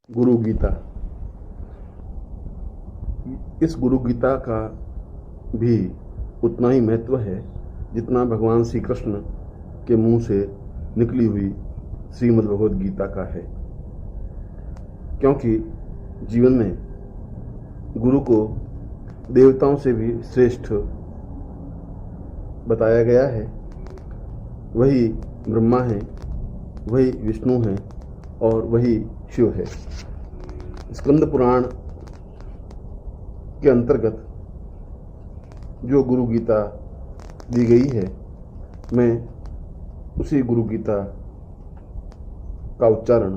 गुरु गीता। इस गुरु गीता का भी उतना ही महत्व है जितना भगवान श्री कृष्ण के मुंह से निकली हुई श्रीमद् भगवद गीता का है, क्योंकि जीवन में गुरु को देवताओं से भी श्रेष्ठ बताया गया है। वही ब्रह्मा है, वही विष्णु है और वही शिव है। स्कंद पुराण के अंतर्गत जो गुरु गीता दी गई है, मैं उसी गुरु गीता का उच्चारण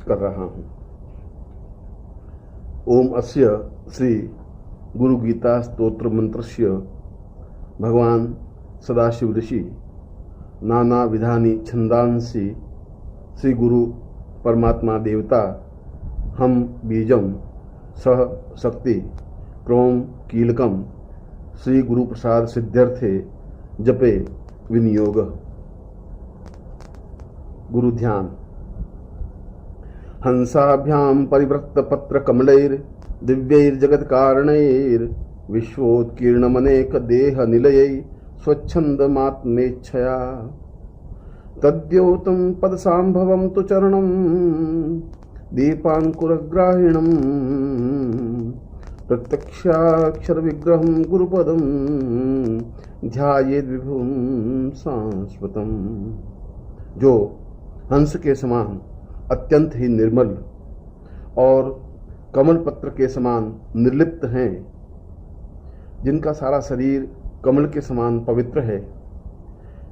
कर रहा हूँ। ओम अस्य श्री गुरु गीता स्तोत्र मंत्रस्य भगवान सदाशिव ऋषि नाना विधानि छंदांसि श्री गुरु परमात्मा देवता हम बीजम सह शक्ति क्रोम कीलकम श्री गुरु प्रसाद सिद्ध्यर्थे जपे विनियोग। गुरु ध्यान। हंसाभ्याम परिवृत्त पत्र कमलैर दिव्यैर जगत कारणैर विश्वोत्कीर्णमनेक देह निलयै स्वच्छंदमात्मेच्छया तद्योतं पदसाम्भवं तु चरणं दीपांकुरग्राहिणं प्रत्यक्षाक्षर विग्रहं गुरुपदं ध्यायेद् विभुं शाश्वतम्। जो हंस के समान अत्यंत ही निर्मल और कमल पत्र के समान निर्लिप्त हैं, जिनका सारा शरीर कमल के समान पवित्र है,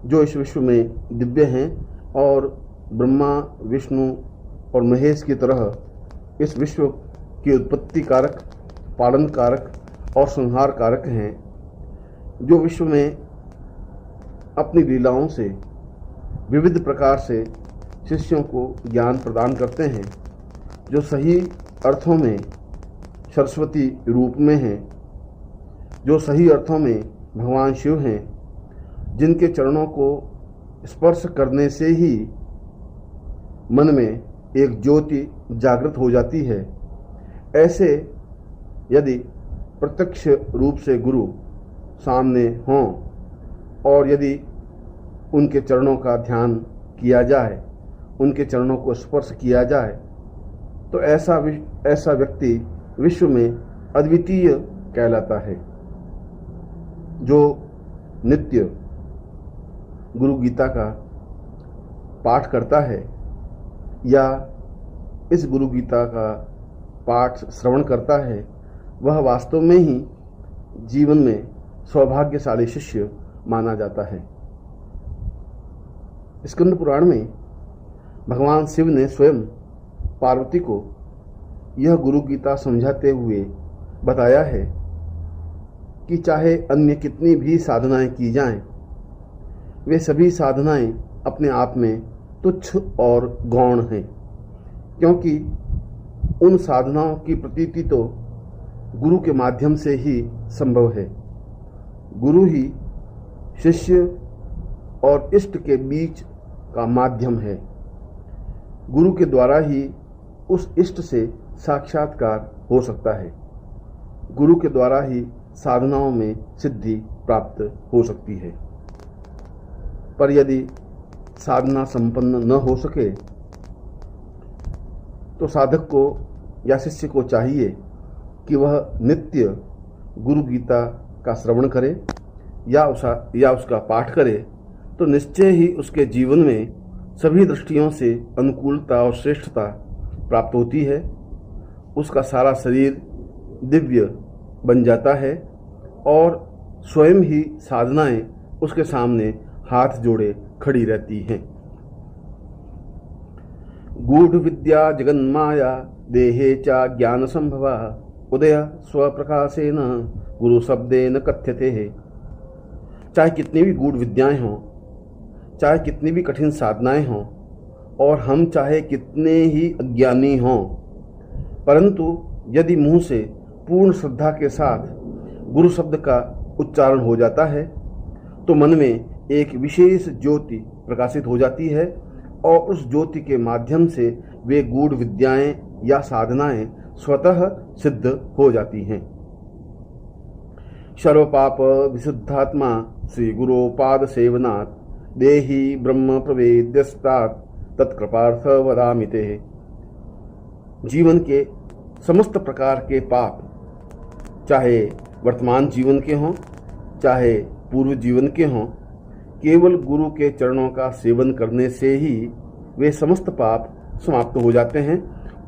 जो इस विश्व में दिव्य हैं और ब्रह्मा विष्णु और महेश की तरह इस विश्व की उत्पत्ति कारक, पालन कारक और संहार कारक हैं, जो विश्व में अपनी लीलाओं से विविध प्रकार से शिष्यों को ज्ञान प्रदान करते हैं, जो सही अर्थों में सरस्वती रूप में हैं, जो सही अर्थों में भगवान शिव हैं, जिनके चरणों को स्पर्श करने से ही मन में एक ज्योति जागृत हो जाती है। ऐसे यदि प्रत्यक्ष रूप से गुरु सामने हों और यदि उनके चरणों का ध्यान किया जाए, उनके चरणों को स्पर्श किया जाए, तो ऐसा व्यक्ति विश्व में अद्वितीय कहलाता है। जो नित्य गुरु गीता का पाठ करता है या इस गुरु गीता का पाठ श्रवण करता है, वह वास्तव में ही जीवन में सौभाग्यशाली शिष्य माना जाता है। स्कंद पुराण में भगवान शिव ने स्वयं पार्वती को यह गुरु गीता समझाते हुए बताया है कि चाहे अन्य कितनी भी साधनाएं की जाएं, वे सभी साधनाएं अपने आप में तुच्छ और गौण हैं, क्योंकि उन साधनाओं की प्रतीति तो गुरु के माध्यम से ही संभव है। गुरु ही शिष्य और इष्ट के बीच का माध्यम है। गुरु के द्वारा ही उस इष्ट से साक्षात्कार हो सकता है। गुरु के द्वारा ही साधनाओं में सिद्धि प्राप्त हो सकती है। पर यदि साधना संपन्न न हो सके तो साधक को या शिष्य को चाहिए कि वह नित्य गुरु गीता का श्रवण करे या उसका पाठ करे, तो निश्चय ही उसके जीवन में सभी दृष्टियों से अनुकूलता और श्रेष्ठता प्राप्त होती है। उसका सारा शरीर दिव्य बन जाता है और स्वयं ही साधनाएं उसके सामने हाथ जोड़े खड़ी रहती हैं। गूढ़ विद्या जगन्माया देहे चा ज्ञान संभवा उदय स्वप्रकाशेन गुरु शब्देन कथ्यते है। चाहे कितनी भी गूढ़ विद्याएं हों, चाहे कितनी भी कठिन साधनाएं हों और हम चाहे कितने ही अज्ञानी हों, परंतु यदि मुंह से पूर्ण श्रद्धा के साथ गुरु शब्द का उच्चारण हो जाता है तो मन में एक विशेष ज्योति प्रकाशित हो जाती है और उस ज्योति के माध्यम से वे गूढ़ विद्याएं या साधनाएं स्वतः सिद्ध हो जाती हैं। सर्वपाप विशुद्धात्मा श्री गुरो पाद सेवनात् देहि ब्रह्म प्रवेद्यस्तात् तत्कृपार्थ वदामि ते। जीवन के समस्त प्रकार के पाप, चाहे वर्तमान जीवन के हों चाहे पूर्व जीवन के हों, केवल गुरु के चरणों का सेवन करने से ही वे समस्त पाप समाप्त हो जाते हैं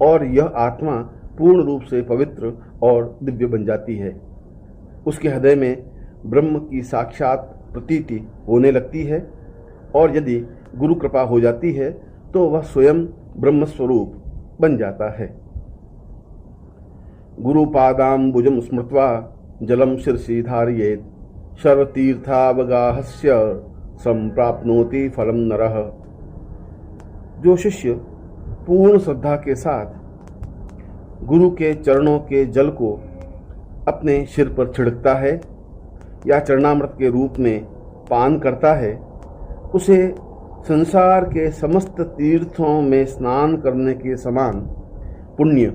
और यह आत्मा पूर्ण रूप से पवित्र और दिव्य बन जाती है। उसके हृदय में ब्रह्म की साक्षात प्रतीति होने लगती है और यदि गुरु कृपा हो जाती है तो वह स्वयं ब्रह्म स्वरूप बन जाता है। गुरुपादाम्बुजं स्मृत्वा जलम शिरसि धारयेत् सर्वतीर्थावगाहस्य संप्राप्नोति फलम नरः। जो शिष्य पूर्ण श्रद्धा के साथ गुरु के चरणों के जल को अपने सिर पर छिड़कता है या चरणामृत के रूप में पान करता है, उसे संसार के समस्त तीर्थों में स्नान करने के समान पुण्य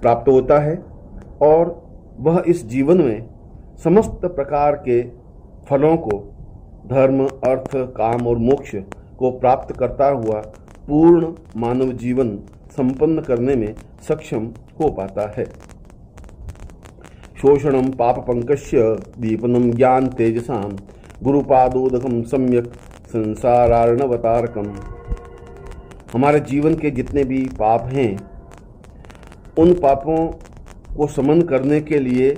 प्राप्त होता है और वह इस जीवन में समस्त प्रकार के फलों को, धर्म, अर्थ, काम और मोक्ष को प्राप्त करता हुआ पूर्ण मानव जीवन संपन्न करने में सक्षम हो पाता है। शोषणम पाप पंकस्य दीपनम ज्ञान तेजसाम गुरुपादोदकम सम्यक संसारार्णवतारकम। हमारे जीवन के जितने भी पाप हैं, उन पापों को शमन करने के लिए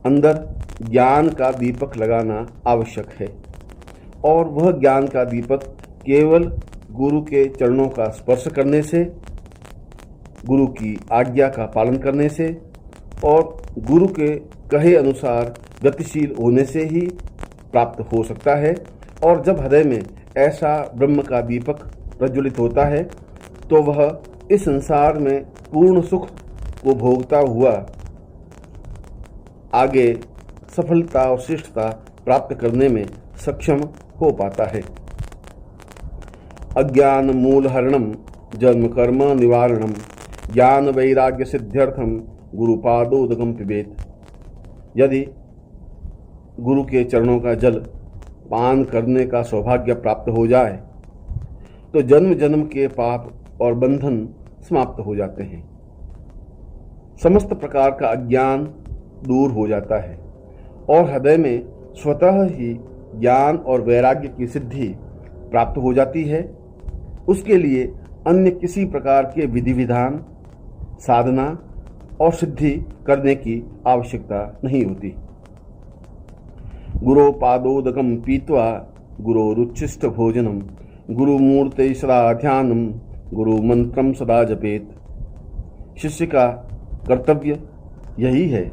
अंदर ज्ञान का दीपक लगाना आवश्यक है और वह ज्ञान का दीपक केवल गुरु के चरणों का स्पर्श करने से, गुरु की आज्ञा का पालन करने से और गुरु के कहे अनुसार गतिशील होने से ही प्राप्त हो सकता है। और जब हृदय में ऐसा ब्रह्म का दीपक प्रज्वलित होता है तो वह इस संसार में पूर्ण सुख को भोगता हुआ आगे सफलता और श्रेष्ठता प्राप्त करने में सक्षम हो पाता है। अज्ञान मूल हरणम जन्म कर्म निवारणम ज्ञान वैराग्य सिद्ध्यर्थम गुरुपादोदकम पिबेत। यदि गुरु के चरणों का जल पान करने का सौभाग्य प्राप्त हो जाए तो जन्म जन्म के पाप और बंधन समाप्त हो जाते हैं। समस्त प्रकार का अज्ञान दूर हो जाता है और हृदय में स्वतः ही ज्ञान और वैराग्य की सिद्धि प्राप्त हो जाती है। उसके लिए अन्य किसी प्रकार के विधि विधान, साधना और सिद्धि करने की आवश्यकता नहीं होती। गुरो पादोदकम पीत्वा गुरोरुच्छिष्ट भोजनम गुरुमूर्ते सदा ध्यानम गुरु मंत्रम सदा जपेत। शिष्य का कर्तव्य यही है,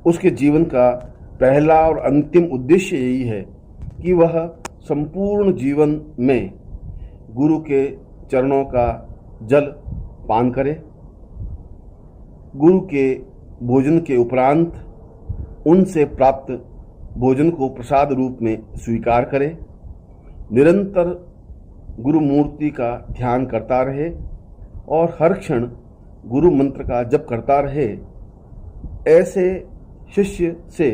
उसके जीवन का पहला और अंतिम उद्देश्य यही है कि वह संपूर्ण जीवन में गुरु के चरणों का जल पान करे, गुरु के भोजन के उपरांत उनसे प्राप्त भोजन को प्रसाद रूप में स्वीकार करे, निरंतर गुरु मूर्ति का ध्यान करता रहे और हर क्षण गुरु मंत्र का जप करता रहे। ऐसे शिष्य से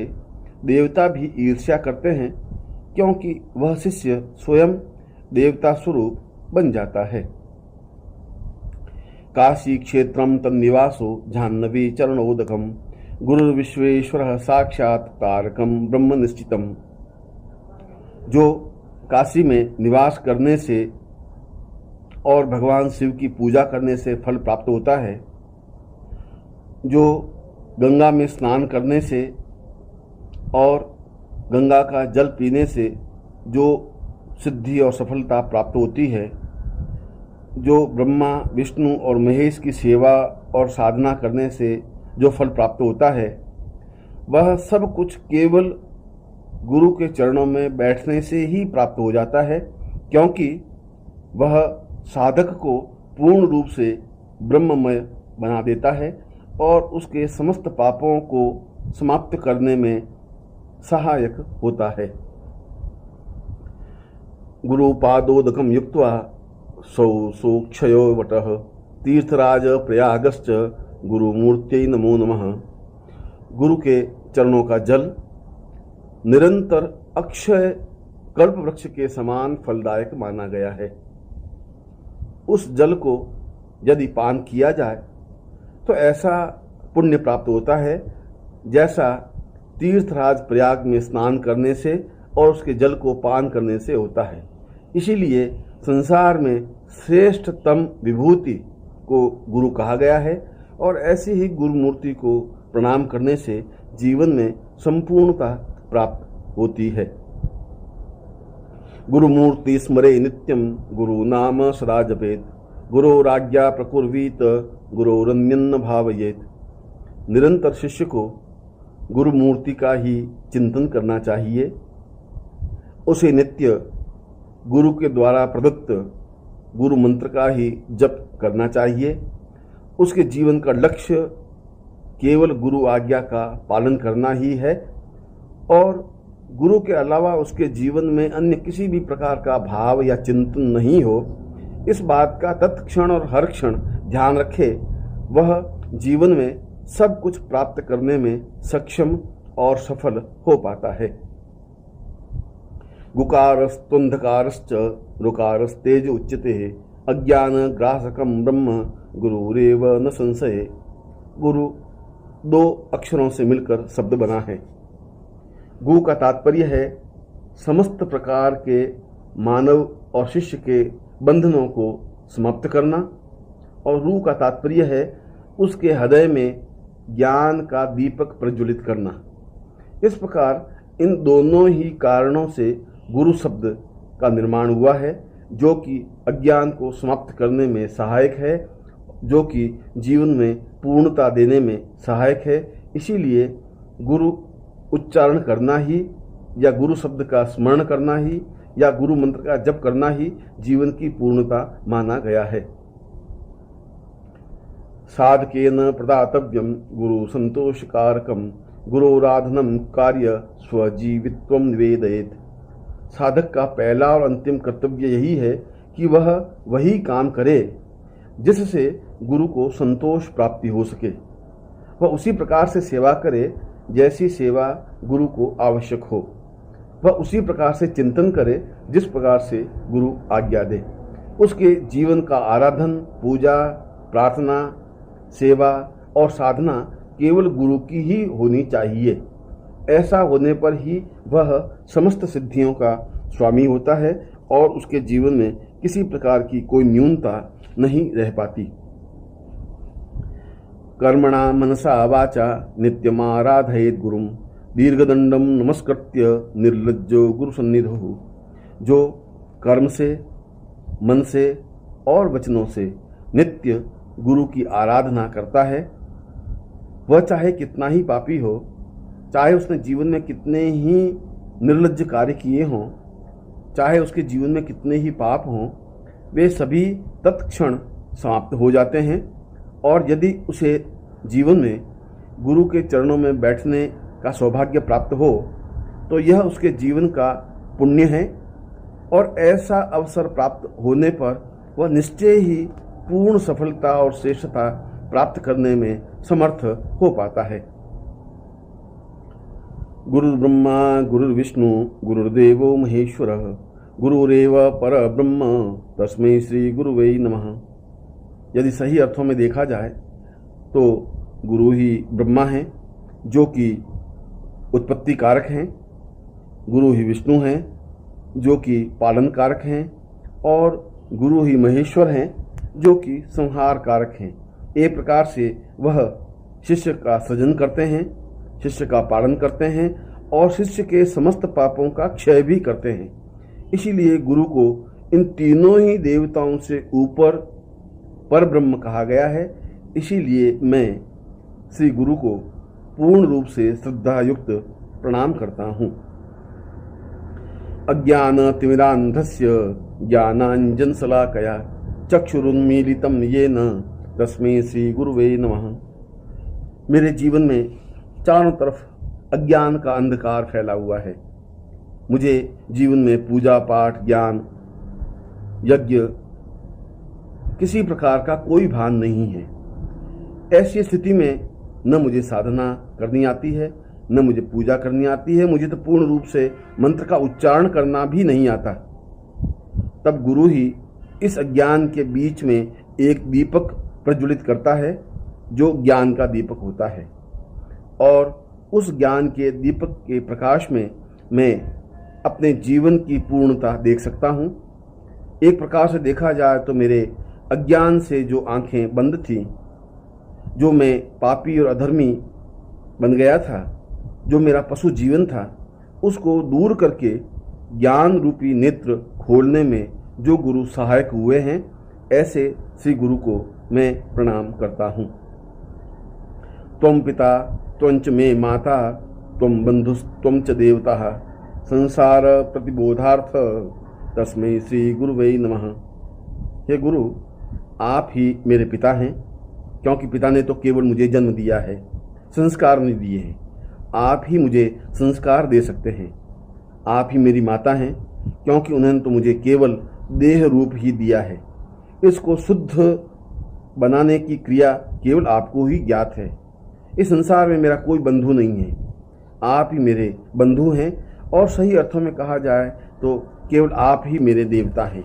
देवता भी ईर्ष्या करते हैं क्योंकि वह शिष्य स्वयं देवता स्वरूप बन जाता है। काशी क्षेत्रम तन्निवासो जाह्नवी चरणोदकम गुरुर्विश्वेश्वरः साक्षात् तारकम ब्रह्म निश्चितम। जो काशी में निवास करने से और भगवान शिव की पूजा करने से फल प्राप्त होता है, जो गंगा में स्नान करने से और गंगा का जल पीने से जो सिद्धि और सफलता प्राप्त होती है, जो ब्रह्मा, विष्णु और महेश की सेवा और साधना करने से जो फल प्राप्त होता है, वह सब कुछ केवल गुरु के चरणों में बैठने से ही प्राप्त हो जाता है, क्योंकि वह साधक को पूर्ण रूप से ब्रह्ममय बना देता है और उसके समस्त पापों को समाप्त करने में सहायक होता है। गुरुपादोदकं युक्त्वा सौ सोक्षयो वटः तीर्थराज प्रयागश्च गुरुमूर्त्यै नमो नमः। गुरु के चरणों का जल निरंतर अक्षय कल्प वृक्ष के समान फलदायक माना गया है। उस जल को यदि पान किया जाए तो ऐसा पुण्य प्राप्त होता है जैसा तीर्थराज प्रयाग में स्नान करने से और उसके जल को पान करने से होता है। इसीलिए संसार में श्रेष्ठतम विभूति को गुरु कहा गया है और ऐसी ही गुरुमूर्ति को प्रणाम करने से जीवन में संपूर्णता प्राप्त होती है। गुरुमूर्ति स्मरे नित्यम गुरु नाम सदा जपेत गुरोराज्ञा प्रकुर्वीत गुरोरन्यन्न भावयेत। निरंतर शिष्य को गुरुमूर्ति का ही चिंतन करना चाहिए। उसे नित्य गुरु के द्वारा प्रदत्त गुरु मंत्र का ही जप करना चाहिए। उसके जीवन का लक्ष्य केवल गुरु आज्ञा का पालन करना ही है और गुरु के अलावा उसके जीवन में अन्य किसी भी प्रकार का भाव या चिंतन नहीं हो, इस बात का तत्क्षण और हर क्षण ध्यान रखे। वह जीवन में सब कुछ प्राप्त करने में सक्षम और सफल हो पाता है। गुकारस्तुंधकारश्च रुकारस्तेज उच्यते अज्ञान ग्रासकम ब्रह्म गुरुरेव न संशय। गुरु दो अक्षरों से मिलकर शब्द बना है। गु का तात्पर्य है समस्त प्रकार के मानव और शिष्य के बंधनों को समाप्त करना और रू का तात्पर्य है उसके हृदय में ज्ञान का दीपक प्रज्वलित करना। इस प्रकार इन दोनों ही कारणों से गुरु शब्द का निर्माण हुआ है, जो कि अज्ञान को समाप्त करने में सहायक है, जो कि जीवन में पूर्णता देने में सहायक है। इसीलिए गुरु उच्चारण करना ही या गुरु शब्द का स्मरण करना ही या गुरु मंत्र का जप करना ही जीवन की पूर्णता माना गया है। साधकेन प्रदातव्यम गुरु संतोषकारकम गुरोराधनम कार्य स्वजीवित्वम निवेदयेत। साधक का पहला और अंतिम कर्तव्य यही है कि वह वही काम करे जिससे गुरु को संतोष प्राप्ति हो सके। वह उसी प्रकार से सेवा करे जैसी सेवा गुरु को आवश्यक हो। वह उसी प्रकार से चिंतन करे जिस प्रकार से गुरु आज्ञा दे। उसके जीवन का आराधन, पूजा, प्रार्थना, सेवा और साधना केवल गुरु की ही होनी चाहिए। ऐसा होने पर ही वह समस्त सिद्धियों का स्वामी होता है और उसके जीवन में किसी प्रकार की कोई न्यूनता नहीं रह पाती। कर्मणा मनसा वाचा नित्यमाराधयेत गुरुम दीर्घदंडम नमस्कृत्य निर्लज्जो गुरु सन्निधो। जो कर्म से, मन से और वचनों से नित्य गुरु की आराधना करता है, वह चाहे कितना ही पापी हो, चाहे उसने जीवन में कितने ही निर्लज्ज कार्य किए हों, चाहे उसके जीवन में कितने ही पाप हों, वे सभी तत्क्षण समाप्त हो जाते हैं। और यदि उसे जीवन में गुरु के चरणों में बैठने का सौभाग्य प्राप्त हो तो यह उसके जीवन का पुण्य है और ऐसा अवसर प्राप्त होने पर वह निश्चय ही पूर्ण सफलता और श्रेष्ठता प्राप्त करने में समर्थ हो पाता है। गुरु ब्रह्मा गुरुर्विष्णु गुरुर्देवो महेश्वर गुरुरेव पर ब्रह्म तस्मै श्री गुरुवे नमः। यदि सही अर्थों में देखा जाए तो गुरु ही ब्रह्मा हैं जो कि उत्पत्ति कारक हैं, गुरु ही विष्णु हैं जो कि पालन कारक हैं और गुरु ही महेश्वर हैं जो कि संहार कारक हैं। एक प्रकार से वह शिष्य का सृजन करते हैं, शिष्य का पालन करते हैं और शिष्य के समस्त पापों का क्षय भी करते हैं। इसीलिए गुरु को इन तीनों ही देवताओं से ऊपर पर ब्रह्म कहा गया है। इसीलिए मैं श्री गुरु को पूर्ण रूप से श्रद्धा युक्त प्रणाम करता हूँ। अज्ञान तिमिरांधस्य ज्ञानांजन शलाकया चक्षुरुन्मीलितं येन तस्मै श्री गुरुवे नमः। मेरे जीवन में चारों तरफ अज्ञान का अंधकार फैला हुआ है। मुझे जीवन में पूजा पाठ, ज्ञान, यज्ञ किसी प्रकार का कोई भान नहीं है। ऐसी स्थिति में न मुझे साधना करनी आती है, न मुझे पूजा करनी आती है, मुझे तो पूर्ण रूप से मंत्र का उच्चारण करना भी नहीं आता। तब गुरु ही इस अज्ञान के बीच में एक दीपक प्रज्वलित करता है जो ज्ञान का दीपक होता है, और उस ज्ञान के दीपक के प्रकाश में मैं अपने जीवन की पूर्णता देख सकता हूँ। एक प्रकार से देखा जाए तो मेरे अज्ञान से जो आंखें बंद थी, जो मैं पापी और अधर्मी बन गया था, जो मेरा पशु जीवन था, उसको दूर करके ज्ञान रूपी नेत्र खोलने में जो गुरु सहायक हुए हैं, ऐसे श्री गुरु को मैं प्रणाम करता हूँ। त्वं पिता त्वंच मे माता त्वं बंधुस्त्वं च देवता संसार प्रतिबोधार्थ तस्मै श्री गुरुवे नमः। हे गुरु, आप ही मेरे पिता हैं, क्योंकि पिता ने तो केवल मुझे जन्म दिया है, संस्कार नहीं दिए हैं। आप ही मुझे संस्कार दे सकते हैं। आप ही मेरी माता हैं, क्योंकि उन्होंने तो मुझे केवल देह रूप ही दिया है। इसको शुद्ध बनाने की क्रिया केवल आपको ही ज्ञात है। इस संसार में मेरा कोई बंधु नहीं है, आप ही मेरे बंधु हैं, और सही अर्थों में कहा जाए तो केवल आप ही मेरे देवता हैं।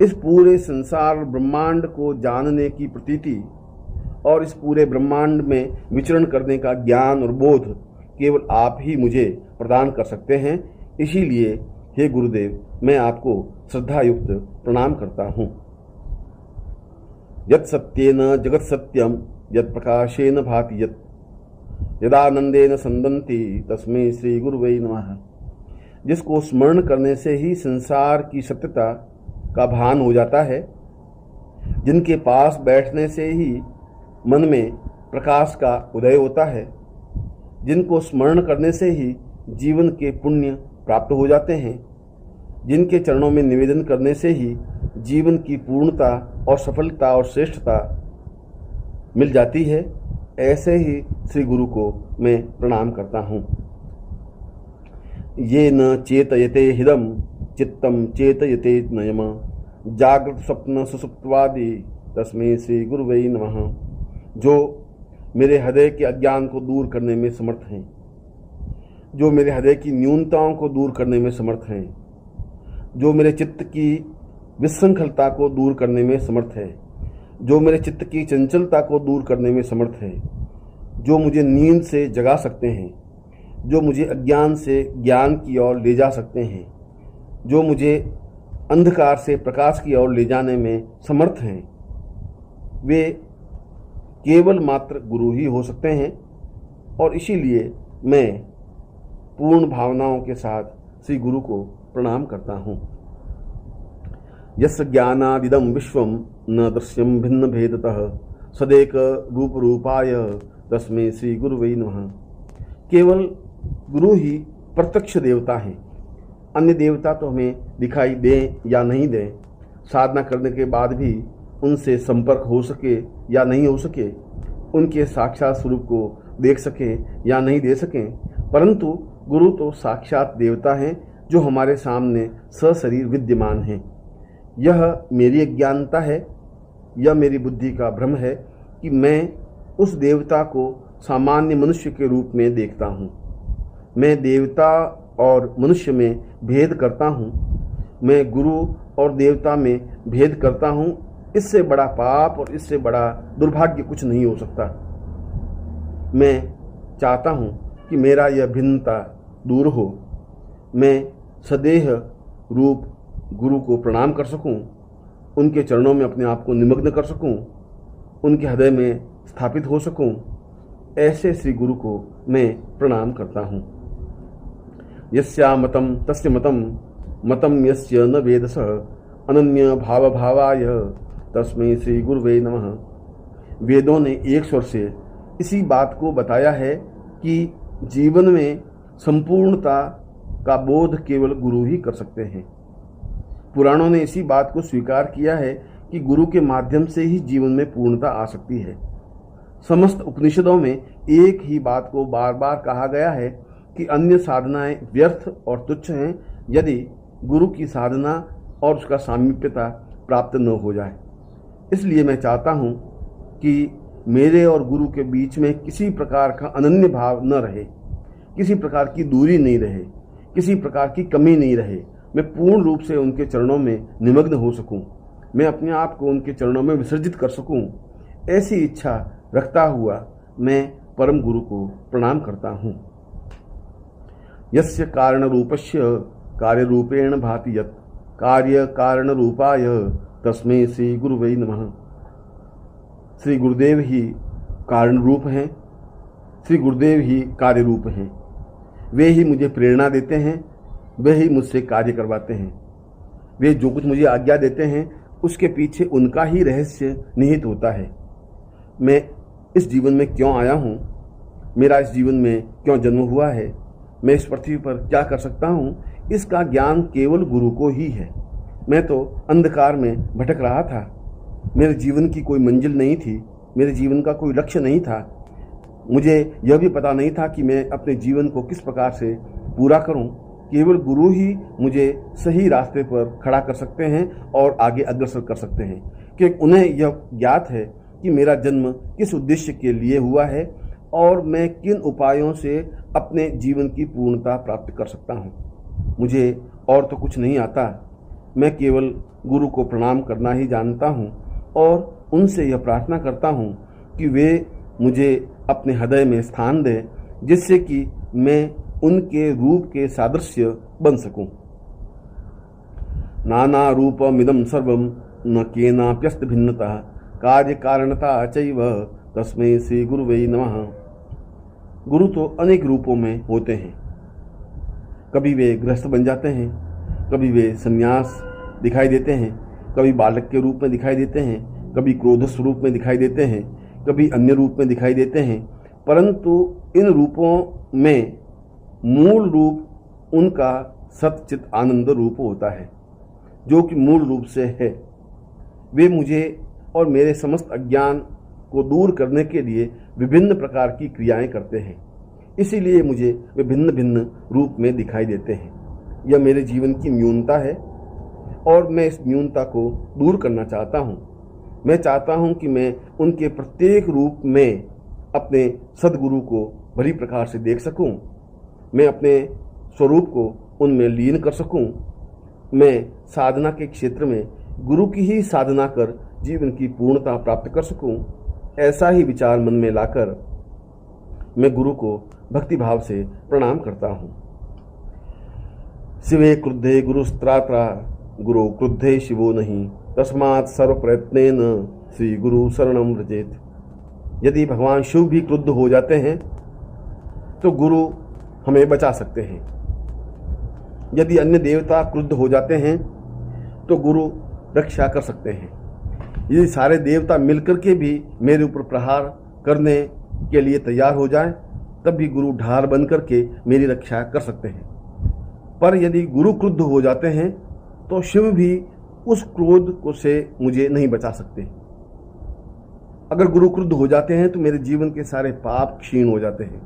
इस पूरे संसार ब्रह्मांड को जानने की प्रतीति और इस पूरे ब्रह्मांड में विचरण करने का ज्ञान और बोध केवल आप ही मुझे प्रदान कर सकते हैं। इसीलिए हे गुरुदेव, मैं आपको श्रद्धायुक्त प्रणाम करता हूँ। यत् सत्येन जगत सत्यम यत् प्रकाशेन भाति यत् यदानंदेन संदन्ति तस्मै श्री गुरुवे नमः। जिसको स्मरण करने से ही संसार की सत्यता का भान हो जाता है, जिनके पास बैठने से ही मन में प्रकाश का उदय होता है, जिनको स्मरण करने से ही जीवन के पुण्य प्राप्त हो जाते हैं, जिनके चरणों में निवेदन करने से ही जीवन की पूर्णता और सफलता और श्रेष्ठता मिल जाती है, ऐसे ही श्री गुरु को मैं प्रणाम करता हूँ। ये न चेतयते हिदम चित्तम चेतयते नयम जागृत स्वप्न सुसुप्तवादि तस्मै श्री गुरुवे नमः। जो मेरे हृदय के अज्ञान को दूर करने में समर्थ हैं, जो मेरे हृदय की न्यूनताओं को दूर करने में समर्थ हैं, जो मेरे चित्त की विसंखलता को दूर करने में समर्थ है, जो मेरे चित्त की चंचलता को दूर करने में समर्थ है, जो मुझे नींद से जगा सकते हैं, जो मुझे अज्ञान से ज्ञान की ओर ले जा सकते हैं, जो मुझे अंधकार से प्रकाश की ओर ले जाने में समर्थ हैं, वे केवल मात्र गुरु ही हो सकते हैं। और इसीलिए मैं पूर्ण भावनाओं के साथ श्री गुरु को प्रणाम करता हूँ। यस्य ज्ञानादिदं विश्वं न दृश्यं भिन्न भेदतः सदेक रूप रूपाय तस्मै श्री गुरुवे नमः। केवल गुरु ही प्रत्यक्ष देवता हैं। अन्य देवता तो हमें दिखाई दें या नहीं दें, साधना करने के बाद भी उनसे संपर्क हो सके या नहीं हो सके, उनके साक्षात स्वरूप को देख सके या नहीं दे सकें, परंतु गुरु तो साक्षात देवता हैं जो हमारे सामने सशरीर विद्यमान हैं। यह मेरी अज्ञानता है, यह मेरी बुद्धि का भ्रम है कि मैं उस देवता को सामान्य मनुष्य के रूप में देखता हूँ। मैं देवता और मनुष्य में भेद करता हूँ, मैं गुरु और देवता में भेद करता हूँ। इससे बड़ा पाप और इससे बड़ा दुर्भाग्य कुछ नहीं हो सकता। मैं चाहता हूँ कि मेरा यह भिन्नता दूर हो, मैं सदेह रूप गुरु को प्रणाम कर सकूं, उनके चरणों में अपने आप को निमग्न कर सकूं, उनके हृदय में स्थापित हो सकूं। ऐसे श्री गुरु को मैं प्रणाम करता हूं। यस्या मतम तस्य मतम मतम यस्य न वेदसः अनन्य भाव भावाय तस्मै श्री गुरुवे नमः। वेदों ने एक स्वर से इसी बात को बताया है कि जीवन में संपूर्णता का बोध केवल गुरु ही कर सकते हैं। पुराणों ने इसी बात को स्वीकार किया है कि गुरु के माध्यम से ही जीवन में पूर्णता आ सकती है। समस्त उपनिषदों में एक ही बात को बार बार कहा गया है कि अन्य साधनाएं व्यर्थ और तुच्छ हैं यदि गुरु की साधना और उसका सामीप्यता प्राप्त न हो जाए। इसलिए मैं चाहता हूं कि मेरे और गुरु के बीच में किसी प्रकार का अनन्य भाव न रहे, किसी प्रकार की दूरी नहीं रहे, किसी प्रकार की कमी नहीं रहे। मैं पूर्ण रूप से उनके चरणों में निमग्न हो सकूं, मैं अपने आप को उनके चरणों में विसर्जित कर सकूं। ऐसी इच्छा रखता हुआ मैं परम गुरु को प्रणाम करता हूं। यस्य कारण रूपस्य कार्य रूपेण भाति यत् कार्य कारण रूपाय तस्मै श्री गुरुवे नमः। श्री गुरुदेव ही कारण रूप हैं, श्री गुरुदेव ही कार्य रूप हैं। वे ही मुझे प्रेरणा देते हैं, वे ही मुझसे कार्य करवाते हैं। वे जो कुछ मुझे आज्ञा देते हैं उसके पीछे उनका ही रहस्य निहित होता है। मैं इस जीवन में क्यों आया हूँ, मेरा इस जीवन में क्यों जन्म हुआ है, मैं इस पृथ्वी पर क्या कर सकता हूँ, इसका ज्ञान केवल गुरु को ही है। मैं तो अंधकार में भटक रहा था, मेरे जीवन की कोई मंजिल नहीं थी, मेरे जीवन का कोई लक्ष्य नहीं था। मुझे यह भी पता नहीं था कि मैं अपने जीवन को किस प्रकार से पूरा करूं। केवल गुरु ही मुझे सही रास्ते पर खड़ा कर सकते हैं और आगे अग्रसर कर सकते हैं, क्योंकि उन्हें यह ज्ञात है कि मेरा जन्म किस उद्देश्य के लिए हुआ है और मैं किन उपायों से अपने जीवन की पूर्णता प्राप्त कर सकता हूँ। मुझे और तो कुछ नहीं आता, मैं केवल गुरु को प्रणाम करना ही जानता हूँ और उनसे यह प्रार्थना करता हूँ कि वे मुझे अपने हृदय में स्थान दें, जिससे कि मैं उनके रूप के सादृश्य बन सकूं। नाना रूपमिदं सर्वं न केनाप्यस्त भिन्नता कार्य कारणता चैव तस्मै श्री गुरुवे नमः। गुरु तो अनेक रूपों में होते हैं। कभी वे गृहस्थ बन जाते हैं, कभी वे संन्यास दिखाई देते हैं, कभी बालक के रूप में दिखाई देते हैं, कभी क्रोध स्वरूप में दिखाई देते हैं, कभी अन्य रूप में दिखाई देते हैं। परंतु इन रूपों में मूल रूप उनका सच्चित आनंद रूप होता है, जो कि मूल रूप से है। वे मुझे और मेरे समस्त अज्ञान को दूर करने के लिए विभिन्न प्रकार की क्रियाएं करते हैं, इसीलिए मुझे वे भिन्न भिन्न रूप में दिखाई देते हैं। यह मेरे जीवन की न्यूनता है और मैं इस न्यूनता को दूर करना चाहता हूँ। मैं चाहता हूँ कि मैं उनके प्रत्येक रूप में अपने सद्गुरु को भली प्रकार से देख सकूं, मैं अपने स्वरूप को उनमें लीन कर सकूं, मैं साधना के क्षेत्र में गुरु की ही साधना कर जीवन की पूर्णता प्राप्त कर सकूं। ऐसा ही विचार मन में लाकर मैं गुरु को भक्ति भाव से प्रणाम करता हूं। शिवे क्रुद्धे गुरुस्त्रात्रा गुरु क्रुद्धे शिवो नहीं तस्मात् सर्व प्रयत्नेन श्री गुरु शरणं व्रजेत। यदि भगवान शिव भी क्रुद्ध हो जाते हैं तो गुरु हमें बचा सकते हैं। यदि अन्य देवता क्रुद्ध हो जाते हैं तो गुरु रक्षा कर सकते हैं। यदि सारे देवता मिलकर के भी मेरे ऊपर प्रहार करने के लिए तैयार हो जाएं, तब भी गुरु ढाल बन करके मेरी रक्षा कर सकते हैं। पर यदि गुरु क्रुद्ध हो जाते हैं तो शिव भी उस क्रोध को से मुझे नहीं बचा सकते। अगर गुरु क्रुद्ध हो जाते हैं तो मेरे जीवन के सारे पाप क्षीण हो जाते हैं,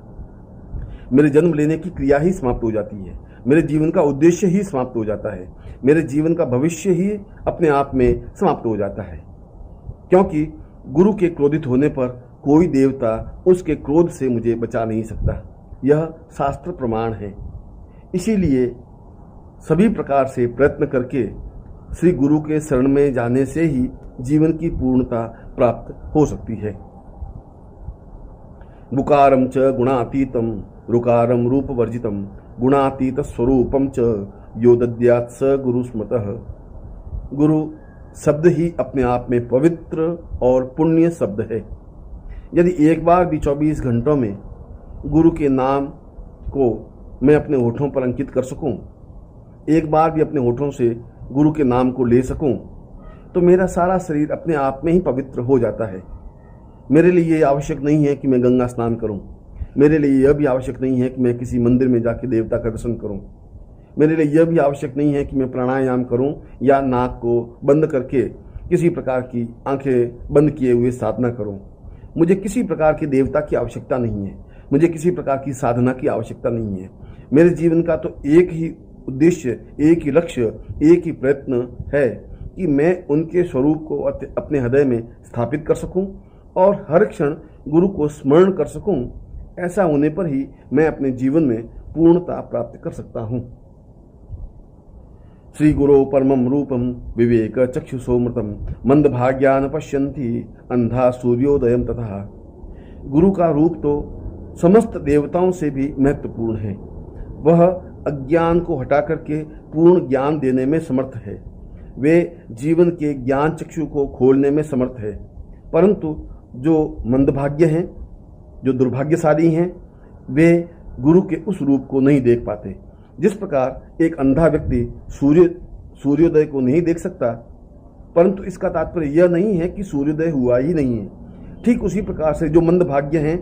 मेरे जन्म लेने की क्रिया ही समाप्त हो जाती है, मेरे जीवन का उद्देश्य ही समाप्त हो जाता है, मेरे जीवन का भविष्य ही अपने आप में समाप्त हो जाता है। क्योंकि गुरु के क्रोधित होने पर कोई देवता उसके क्रोध से मुझे बचा नहीं सकता, यह शास्त्र प्रमाण है। इसीलिए सभी प्रकार से प्रयत्न करके श्री गुरु के शरण में जाने से ही जीवन की पूर्णता प्राप्त हो सकती है। बुकारम च गुणातीतम रुकारम रूप वर्जितम गुणातीत स्वरूपम च यो दद्यात् स गुरु स्मृतः। गुरु शब्द ही अपने आप में पवित्र और पुण्य शब्द है। यदि एक बार भी 24 घंटों में गुरु के नाम को मैं अपने होठों पर अंकित कर सकूं, एक बार भी अपने होठों से गुरु के नाम को ले सकूं, तो मेरा सारा शरीर अपने आप में ही पवित्र हो जाता है। मेरे लिए ये आवश्यक नहीं है कि मैं गंगा स्नान करूं, मेरे लिए यह भी आवश्यक नहीं है कि मैं किसी मंदिर में जाके देवता का दर्शन करूं, मेरे लिए यह भी आवश्यक नहीं है कि मैं प्राणायाम करूं या नाक को बंद करके किसी प्रकार की आंखें बंद किए हुए साधना करूं। मुझे किसी प्रकार के देवता की आवश्यकता नहीं है। मुझे किसी प्रकार की साधना की आवश्यकता नहीं है। मेरे जीवन का तो एक ही उद्देश्य, एक ही लक्ष्य, एक ही प्रयत्न है कि मैं उनके स्वरूप को अपने हृदय में स्थापित कर सकूं और हर क्षण गुरु को स्मरण कर सकूं। ऐसा होने पर ही मैं अपने जीवन में पूर्णता प्राप्त कर सकता हूं। श्री गुरो परमं रूपम विवेक चक्षुषोमृतम मंदभाग्यान पश्यन्ति अंधा सूर्योदयम तथा। गुरु का रूप तो समस्त देवताओं से भी महत्वपूर्ण है। वह अज्ञान को हटा करके पूर्ण ज्ञान देने में समर्थ है। वे जीवन के ज्ञान चक्षु को खोलने में समर्थ है। परंतु जो मंदभाग्य हैं, जो दुर्भाग्यशाली हैं, वे गुरु के उस रूप को नहीं देख पाते। जिस प्रकार एक अंधा व्यक्ति सूर्योदय को नहीं देख सकता, परंतु इसका तात्पर्य यह नहीं है कि सूर्योदय हुआ ही नहीं है। ठीक उसी प्रकार से जो मंदभाग्य हैं,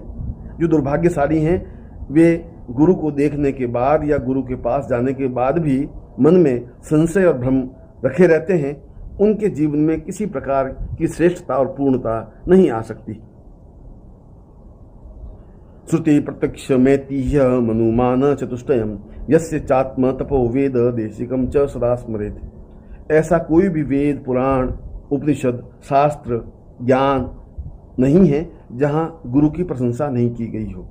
जो दुर्भाग्यशाली हैं, वे गुरु को देखने के बाद या गुरु के पास जाने के बाद भी मन में संशय और भ्रम रखे रहते हैं। उनके जीवन में किसी प्रकार की श्रेष्ठता और पूर्णता नहीं आ सकती। श्रुति प्रत्यक्ष मैतीह्य मनुमान चतुष्टयम यस्य चात्म तपो वेद देशिकम च सदा स्मरेत्। ऐसा कोई भी वेद, पुराण, उपनिषद, शास्त्र, ज्ञान नहीं है जहां गुरु की प्रशंसा नहीं की गई हो।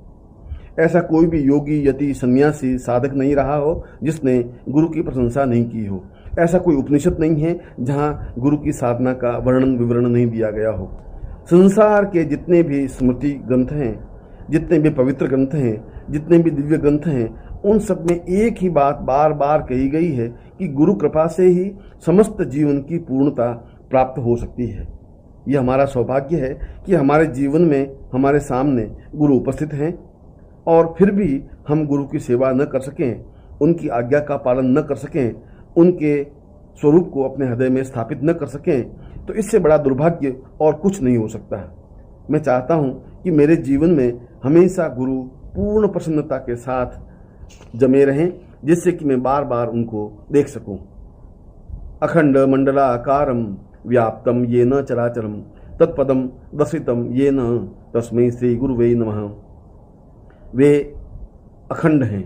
ऐसा कोई भी योगी, यति, सन्यासी, साधक नहीं रहा हो जिसने गुरु की प्रशंसा नहीं की हो। ऐसा कोई उपनिषद नहीं है जहां गुरु की साधना का वर्णन विवरण नहीं दिया गया हो। संसार के जितने भी स्मृति ग्रंथ हैं, जितने भी पवित्र ग्रंथ हैं, जितने भी दिव्य ग्रंथ हैं, उन सब में एक ही बात बार बार कही गई है कि गुरु कृपा से ही समस्त जीवन की पूर्णता प्राप्त हो सकती है। यह हमारा सौभाग्य है कि हमारे जीवन में हमारे सामने गुरु उपस्थित हैं और फिर भी हम गुरु की सेवा न कर सकें, उनकी आज्ञा का पालन न कर सकें, उनके स्वरूप को अपने हृदय में स्थापित न कर सकें, तो इससे बड़ा दुर्भाग्य और कुछ नहीं हो सकता। मैं चाहता हूं कि मेरे जीवन में हमेशा गुरु पूर्ण प्रसन्नता के साथ जमे रहें, जिससे कि मैं बार बार उनको देख सकूं। अखंड मंडलाकारम व्याप्तम येन चराचरम तत्पदम दर्शितम येन तस्मै श्री गुरुवे नमः। वे अखंड हैं,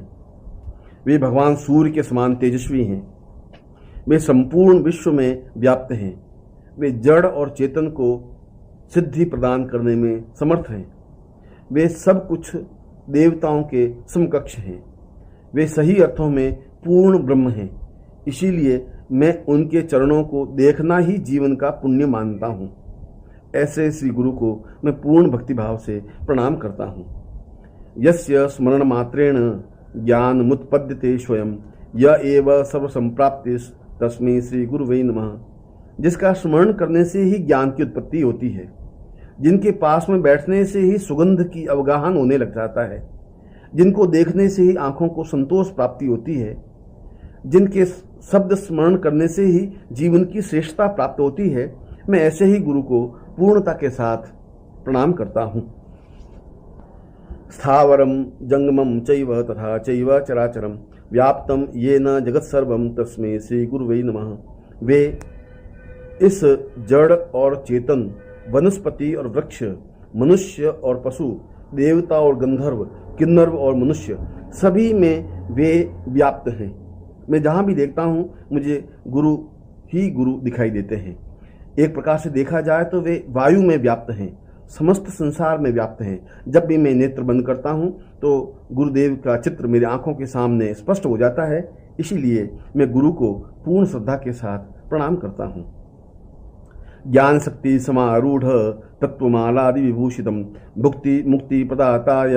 वे भगवान सूर्य के समान तेजस्वी हैं, वे संपूर्ण विश्व में व्याप्त हैं, वे जड़ और चेतन को सिद्धि प्रदान करने में समर्थ हैं, वे सब कुछ देवताओं के समकक्ष हैं, वे सही अर्थों में पूर्ण ब्रह्म हैं। इसीलिए मैं उनके चरणों को देखना ही जीवन का पुण्य मानता हूँ। ऐसे श्री गुरु को मैं पूर्ण भक्तिभाव से प्रणाम करता हूँ। यस्य स्मरण मात्रेण ज्ञान मुत्पद्यते स्वयं य एव सर्व संप्राप्तिस् तस्मै श्री गुरुवे नमः। जिसका स्मरण करने से ही ज्ञान की उत्पत्ति होती है, जिनके पास में बैठने से ही सुगंध की अवगाहन होने लग जाता है, जिनको देखने से ही आंखों को संतोष प्राप्ति होती है, जिनके शब्द स्मरण करने से ही जीवन की श्रेष्ठता प्राप्त होती है, मैं ऐसे ही गुरु को पूर्णता के साथ प्रणाम करता हूँ। स्थावरम जंगमम चैव तथा चैव चराचरम व्याप्तम येन जगत सर्वम तस्मै श्री गुरुवे नमः। वे इस जड़ और चेतन, वनस्पति और वृक्ष, मनुष्य और पशु, देवता और गंधर्व, किन्नर और मनुष्य, सभी में वे व्याप्त हैं। मैं जहाँ भी देखता हूँ मुझे गुरु ही गुरु दिखाई देते हैं। एक प्रकार से देखा जाए तो वे वायु में व्याप्त हैं, समस्त संसार में व्याप्त हैं। जब भी मैं नेत्र बंद करता हूँ तो गुरुदेव का चित्र मेरी आंखों के सामने स्पष्ट हो जाता है। इसीलिए मैं गुरु को पूर्ण श्रद्धा के साथ प्रणाम करता हूँ। ज्ञान शक्ति समारूढ़ तत्वमालादि विभूषितम भुक्ति मुक्ति प्रदाताय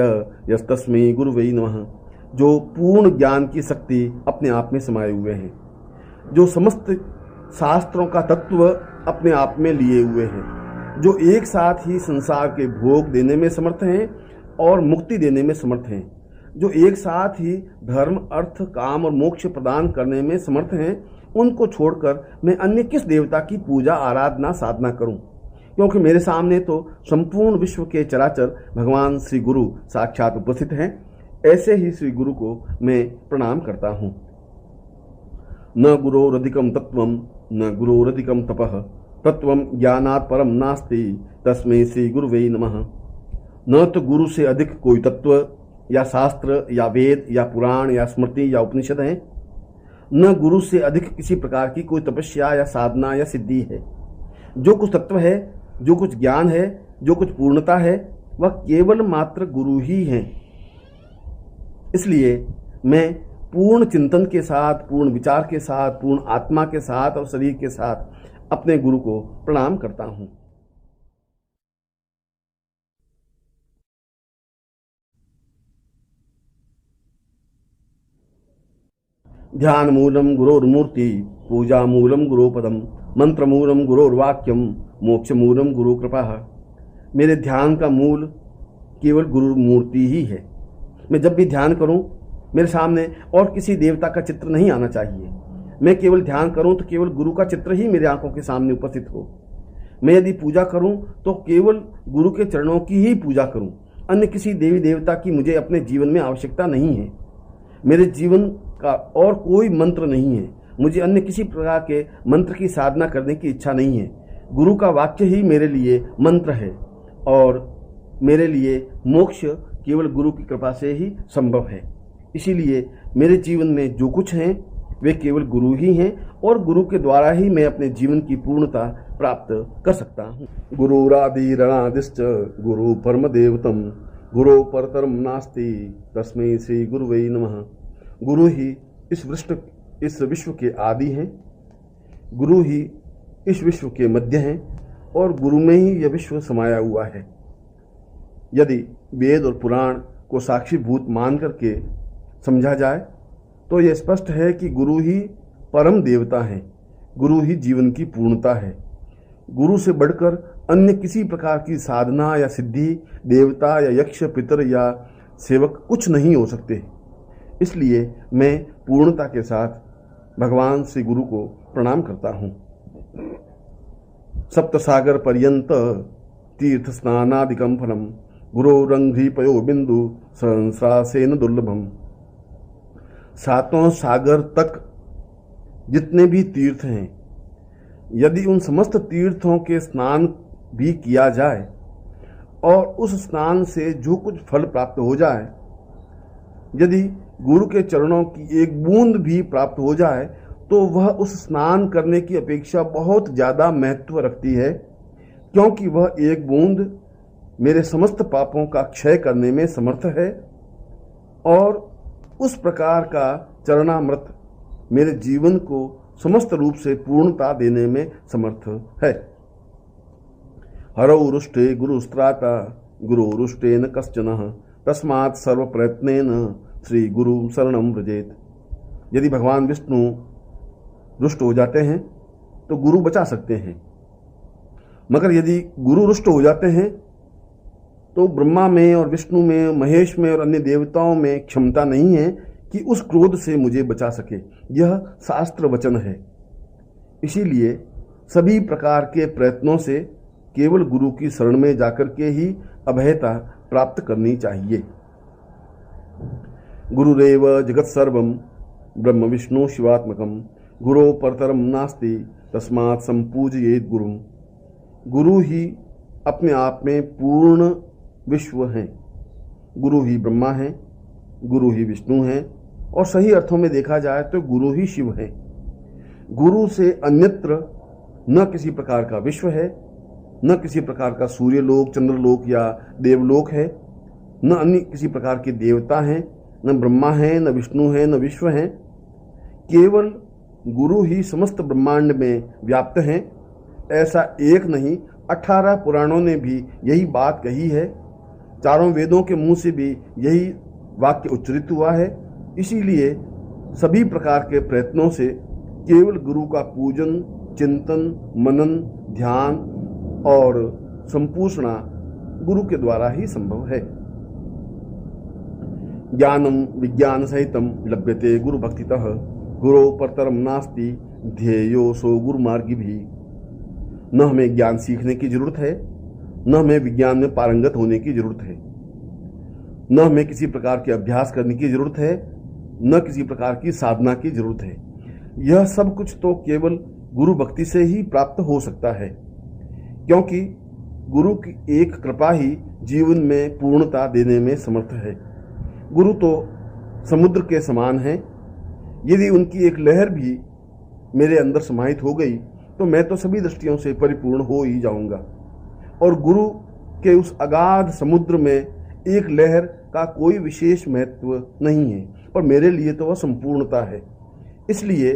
यस्तस्मै गुरुवे नमः। जो पूर्ण ज्ञान की शक्ति अपने आप में समाये हुए हैं, जो समस्त शास्त्रों का तत्व अपने आप में लिए हुए हैं, जो एक साथ ही संसार के भोग देने में समर्थ हैं और मुक्ति देने में समर्थ हैं, जो एक साथ ही धर्म, अर्थ, काम और मोक्ष प्रदान करने में समर्थ हैं, उनको छोड़कर मैं अन्य किस देवता की पूजा, आराधना, साधना करूं? क्योंकि मेरे सामने तो संपूर्ण विश्व के चराचर भगवान श्री गुरु साक्षात उपस्थित हैं। ऐसे ही श्री गुरु को मैं प्रणाम करता हूँ। न गुरोरधिकम तत्वम न गुरोरधिकम तपः तत्वम ज्ञानात् परम नास्ति तस्मै श्री गुरुवे नमः। न तो गुरु से अधिक कोई तत्व या शास्त्र या वेद या पुराण या स्मृति या उपनिषद हैं, न गुरु से अधिक किसी प्रकार की कोई तपस्या या साधना या सिद्धि है। जो कुछ तत्व है, जो कुछ ज्ञान है, जो कुछ पूर्णता है, वह केवल मात्र गुरु ही हैं। इसलिए मैं पूर्ण चिंतन के साथ, पूर्ण विचार के साथ, पूर्ण आत्मा के साथ और शरीर के साथ अपने गुरु को प्रणाम करता हूं। ध्यान मूलम गुरोर्मूर्ति, पूजा मूलम गुरोपदम, मंत्र मूलम गुरोर्वाक्यम, मोक्ष मूलम गुरु कृपा। मेरे ध्यान का मूल केवल गुरु मूर्ति ही है। मैं जब भी ध्यान करूं, मेरे सामने और किसी देवता का चित्र नहीं आना चाहिए। मैं केवल ध्यान करूं तो केवल गुरु का चित्र ही मेरे आंखों के सामने उपस्थित हो। मैं यदि पूजा करूं तो केवल गुरु के चरणों की ही पूजा करूं। अन्य किसी देवी देवता की मुझे अपने जीवन में आवश्यकता नहीं है। मेरे जीवन का और कोई मंत्र नहीं है। मुझे अन्य किसी प्रकार के मंत्र की साधना करने की इच्छा नहीं है। गुरु का वाक्य ही मेरे लिए मंत्र है और मेरे लिए मोक्ष केवल गुरु की कृपा से ही संभव है। इसीलिए मेरे जीवन में जो कुछ हैं वे केवल गुरु ही हैं और गुरु के द्वारा ही मैं अपने जीवन की पूर्णता प्राप्त कर सकता हूँ। गुरुरादि रणदिश्च गुरु परम देवतम, गुरु परतरम नास्ति तस्मै श्री गुरुवे नमः। गुरु ही इस विश्व के आदि हैं, गुरु ही इस विश्व के मध्य हैं और गुरु में ही यह विश्व समाया हुआ है। यदि वेद और पुराण को साक्षीभूत मान करके समझा जाए तो यह स्पष्ट है कि गुरु ही परम देवता हैं, गुरु ही जीवन की पूर्णता है। गुरु से बढ़कर अन्य किसी प्रकार की साधना या सिद्धि, देवता या यक्ष, पितर या सेवक कुछ नहीं हो सकते। इसलिए मैं पूर्णता के साथ भगवान श्री गुरु को प्रणाम करता हूँ। सप्त सागर पर्यंत तीर्थ स्नानादिकं फलम, गुरोरंघ्रि पयो बिंदु सहस्रासेन दुर्लभम। सातों सागर तक जितने भी तीर्थ हैं, यदि उन समस्त तीर्थों के स्नान भी किया जाए और उस स्नान से जो कुछ फल प्राप्त हो जाए, यदि गुरु के चरणों की एक बूंद भी प्राप्त हो जाए तो वह उस स्नान करने की अपेक्षा बहुत ज़्यादा महत्व रखती है, क्योंकि वह एक बूंद मेरे समस्त पापों का क्षय करने में समर्थ है और उस प्रकार का चरणामृत मेरे जीवन को समस्त रूप से पूर्णता देने में समर्थ है। हरौ रुष्टे गुरुस्त्राता गुरुरुष्टेन कश्चन तस्मात् सर्व प्रयत्नेन श्री गुरु शरणं व्रजेत। यदि भगवान विष्णु रुष्ट हो जाते हैं तो गुरु बचा सकते हैं, मगर यदि गुरु रुष्ट हो जाते हैं तो ब्रह्मा में और विष्णु में, महेश में और अन्य देवताओं में क्षमता नहीं है कि उस क्रोध से मुझे बचा सके। यह शास्त्र वचन है। इसीलिए सभी प्रकार के प्रयत्नों से केवल गुरु की शरण में जाकर के ही अभयता प्राप्त करनी चाहिए। गुरुरेव जगत सर्वम ब्रह्म विष्णु शिवात्मकम, गुरो परतरम नास्ति तस्मात् संपूजयेत गुरु। गुरु ही अपने आप में पूर्ण विश्व हैं। गुरु ही ब्रह्मा हैं, गुरु ही विष्णु हैं और सही अर्थों में देखा जाए तो गुरु ही शिव हैं। गुरु से अन्यत्र न किसी प्रकार का विश्व है, न किसी प्रकार का सूर्यलोक, चंद्रलोक या देवलोक है, न अन्य किसी प्रकार के देवता हैं, न ब्रह्मा हैं, न विष्णु हैं, न विश्व हैं। केवल गुरु ही समस्त ब्रह्मांड में व्याप्त हैं। ऐसा एक नहीं, 18 पुराणों ने भी यही बात कही है। चारों वेदों के मुंह से भी यही वाक्य उच्चरित हुआ है। इसीलिए सभी प्रकार के प्रयत्नों से केवल गुरु का पूजन, चिंतन, मनन, ध्यान और संपूषणा गुरु के द्वारा ही संभव है। ज्ञानम विज्ञान सहितम लभ्यते गुरु भक्तितः, गुरो परतरम नास्ति ध्येयो सो गुरु मार्गी भी। न हमें ज्ञान सीखने की जरूरत है, न हमें विज्ञान में पारंगत होने की जरूरत है, न हमें किसी प्रकार के अभ्यास करने की जरूरत है, न किसी प्रकार की साधना की जरूरत है। यह सब कुछ तो केवल गुरु भक्ति से ही प्राप्त हो सकता है, क्योंकि गुरु की एक कृपा ही जीवन में पूर्णता देने में समर्थ है। गुरु तो समुद्र के समान हैं। यदि उनकी एक लहर भी मेरे अंदर समाहित हो गई तो मैं तो सभी दृष्टियों से परिपूर्ण हो ही जाऊंगा। और गुरु के उस अगाध समुद्र में एक लहर का कोई विशेष महत्व नहीं है, और मेरे लिए तो वह संपूर्णता है। इसलिए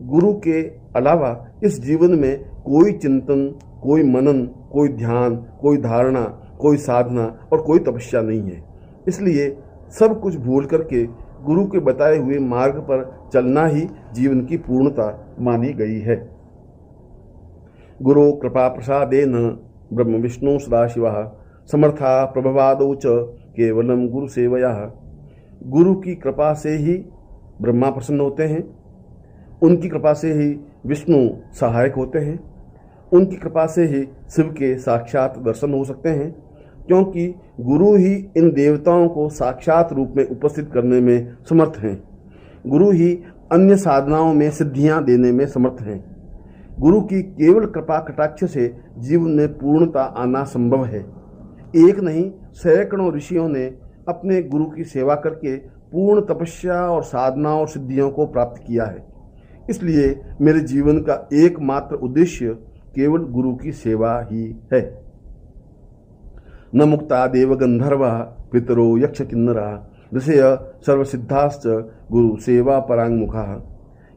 गुरु के अलावा इस जीवन में कोई चिंतन, कोई मनन, कोई ध्यान, कोई धारणा, कोई साधना और कोई तपस्या नहीं है। इसलिए सब कुछ भूल करके गुरु के बताए हुए मार्ग पर चलना ही जीवन की पूर्णता मानी गई है। गुरु कृपा प्रसादेन ब्रह्म विष्णु सदाशिवः समर्था प्रभवादौ च केवलम गुरु सेवया। गुरु की कृपा से ही ब्रह्मा प्रसन्न होते हैं, उनकी कृपा से ही विष्णु सहायक होते हैं, उनकी कृपा से ही शिव के साक्षात दर्शन हो सकते हैं, क्योंकि गुरु ही इन देवताओं को साक्षात रूप में उपस्थित करने में समर्थ हैं। गुरु ही अन्य साधनाओं में सिद्धियां देने में समर्थ हैं। गुरु की केवल कृपा कटाक्ष से जीवन में पूर्णता आना संभव है। एक नहीं, सैकड़ों ऋषियों ने अपने गुरु की सेवा करके पूर्ण तपस्या और साधना और सिद्धियों को प्राप्त किया है। इसलिए मेरे जीवन का एकमात्र उद्देश्य केवल गुरु की सेवा ही है। न मुक्ता देव गंधर्वा पितरो यक्ष किन्नरा ऋषय सर्वसिद्धाश्च गुरु सेवा परांगमुखा।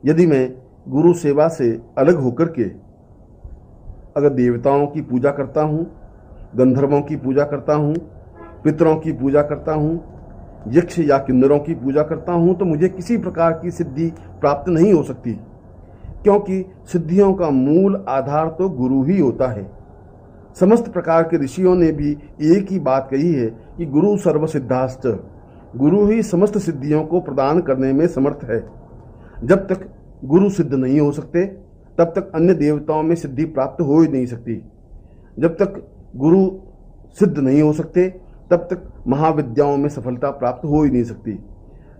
यदि मैं गुरु सेवा से अलग होकर के अगर देवताओं की पूजा करता हूँ, गंधर्वों की पूजा करता हूँ, पितरों की पूजा करता हूँ, यक्ष या किन्नरों की पूजा करता हूँ, तो मुझे किसी प्रकार की सिद्धि प्राप्त नहीं हो सकती, क्योंकि सिद्धियों का मूल आधार तो गुरु ही होता है। समस्त प्रकार के ऋषियों ने भी एक ही बात कही है कि गुरु सर्वसिद्धाश्च, गुरु ही समस्त सिद्धियों को प्रदान करने में समर्थ है। जब तक गुरु सिद्ध नहीं हो सकते तब तक अन्य देवताओं में सिद्धि प्राप्त हो ही नहीं सकती। जब तक गुरु सिद्ध नहीं हो सकते तब तक महाविद्याओं में सफलता प्राप्त हो ही नहीं सकती।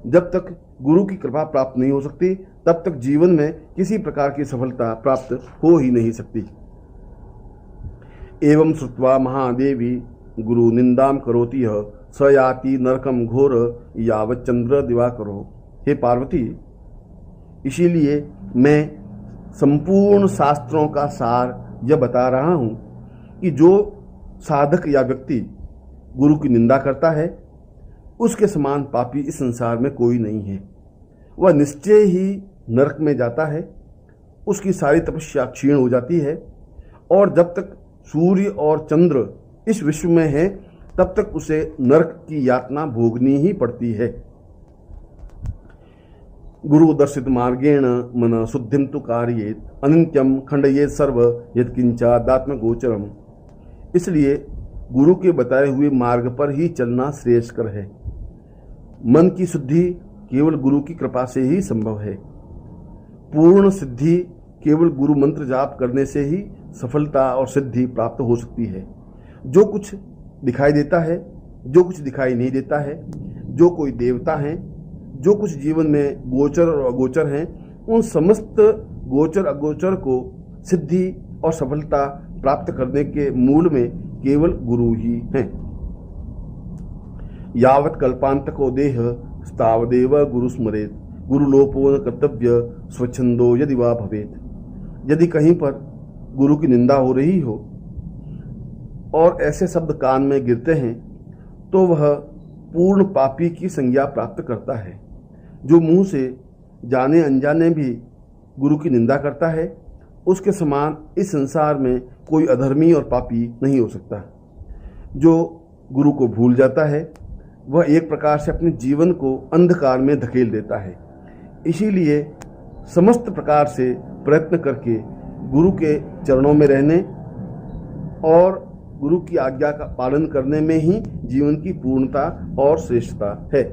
जब तक गुरु की कृपा प्राप्त नहीं हो सकती तब तक जीवन में किसी प्रकार की सफलता प्राप्त हो ही नहीं सकती। एवं श्रुत्वा महादेवी गुरु निंदाम करोति यः स याति नरकम घोर यावत् चंद्र दिवाकरो। हे पार्वती, इसीलिए मैं संपूर्ण शास्त्रों का सार यह बता रहा हूँ कि जो साधक या व्यक्ति गुरु की निंदा करता है उसके समान पापी इस संसार में कोई नहीं है। वह निश्चय ही नरक में जाता है, उसकी सारी तपस्या क्षीण हो जाती है, और जब तक सूर्य और चंद्र इस विश्व में है तब तक उसे नरक की यातना भोगनी ही पड़ती है। गुरु दर्शित मार्गेण मन शुद्धिम तु कार्येत अनित्यम खंडयेत सर्व यत्किंचादात्म गोचरम। इसलिए गुरु के बताए हुए मार्ग पर ही चलना श्रेयस्कर है। मन की शुद्धि केवल गुरु की कृपा से ही संभव है। पूर्ण सिद्धि केवल गुरु मंत्र जाप करने से ही सफलता और सिद्धि प्राप्त हो सकती है। जो कुछ दिखाई देता है, जो कुछ दिखाई नहीं देता है, जो कोई देवता हैं, जो कुछ जीवन में गोचर और अगोचर हैं, उन समस्त गोचर अगोचर को सिद्धि और सफलता प्राप्त करने के मूल में केवल गुरु ही हैं। यावत् कल्पांतको देह तावदेव गुरु स्मरेत गुरुलोपो न कर्तव्य स्वच्छंदो यदि वा भवेत। यदि कहीं पर गुरु की निंदा हो रही हो और ऐसे शब्द कान में गिरते हैं तो वह पूर्ण पापी की संज्ञा प्राप्त करता है। जो मुंह से जाने अनजाने भी गुरु की निंदा करता है उसके समान इस संसार में कोई अधर्मी और पापी नहीं हो सकता। जो गुरु को भूल जाता है वह एक प्रकार से अपने जीवन को अंधकार में धकेल देता है। इसीलिए समस्त प्रकार से प्रयत्न करके गुरु के चरणों में रहने और गुरु की आज्ञा का पालन करने में ही जीवन की पूर्णता और श्रेष्ठता है।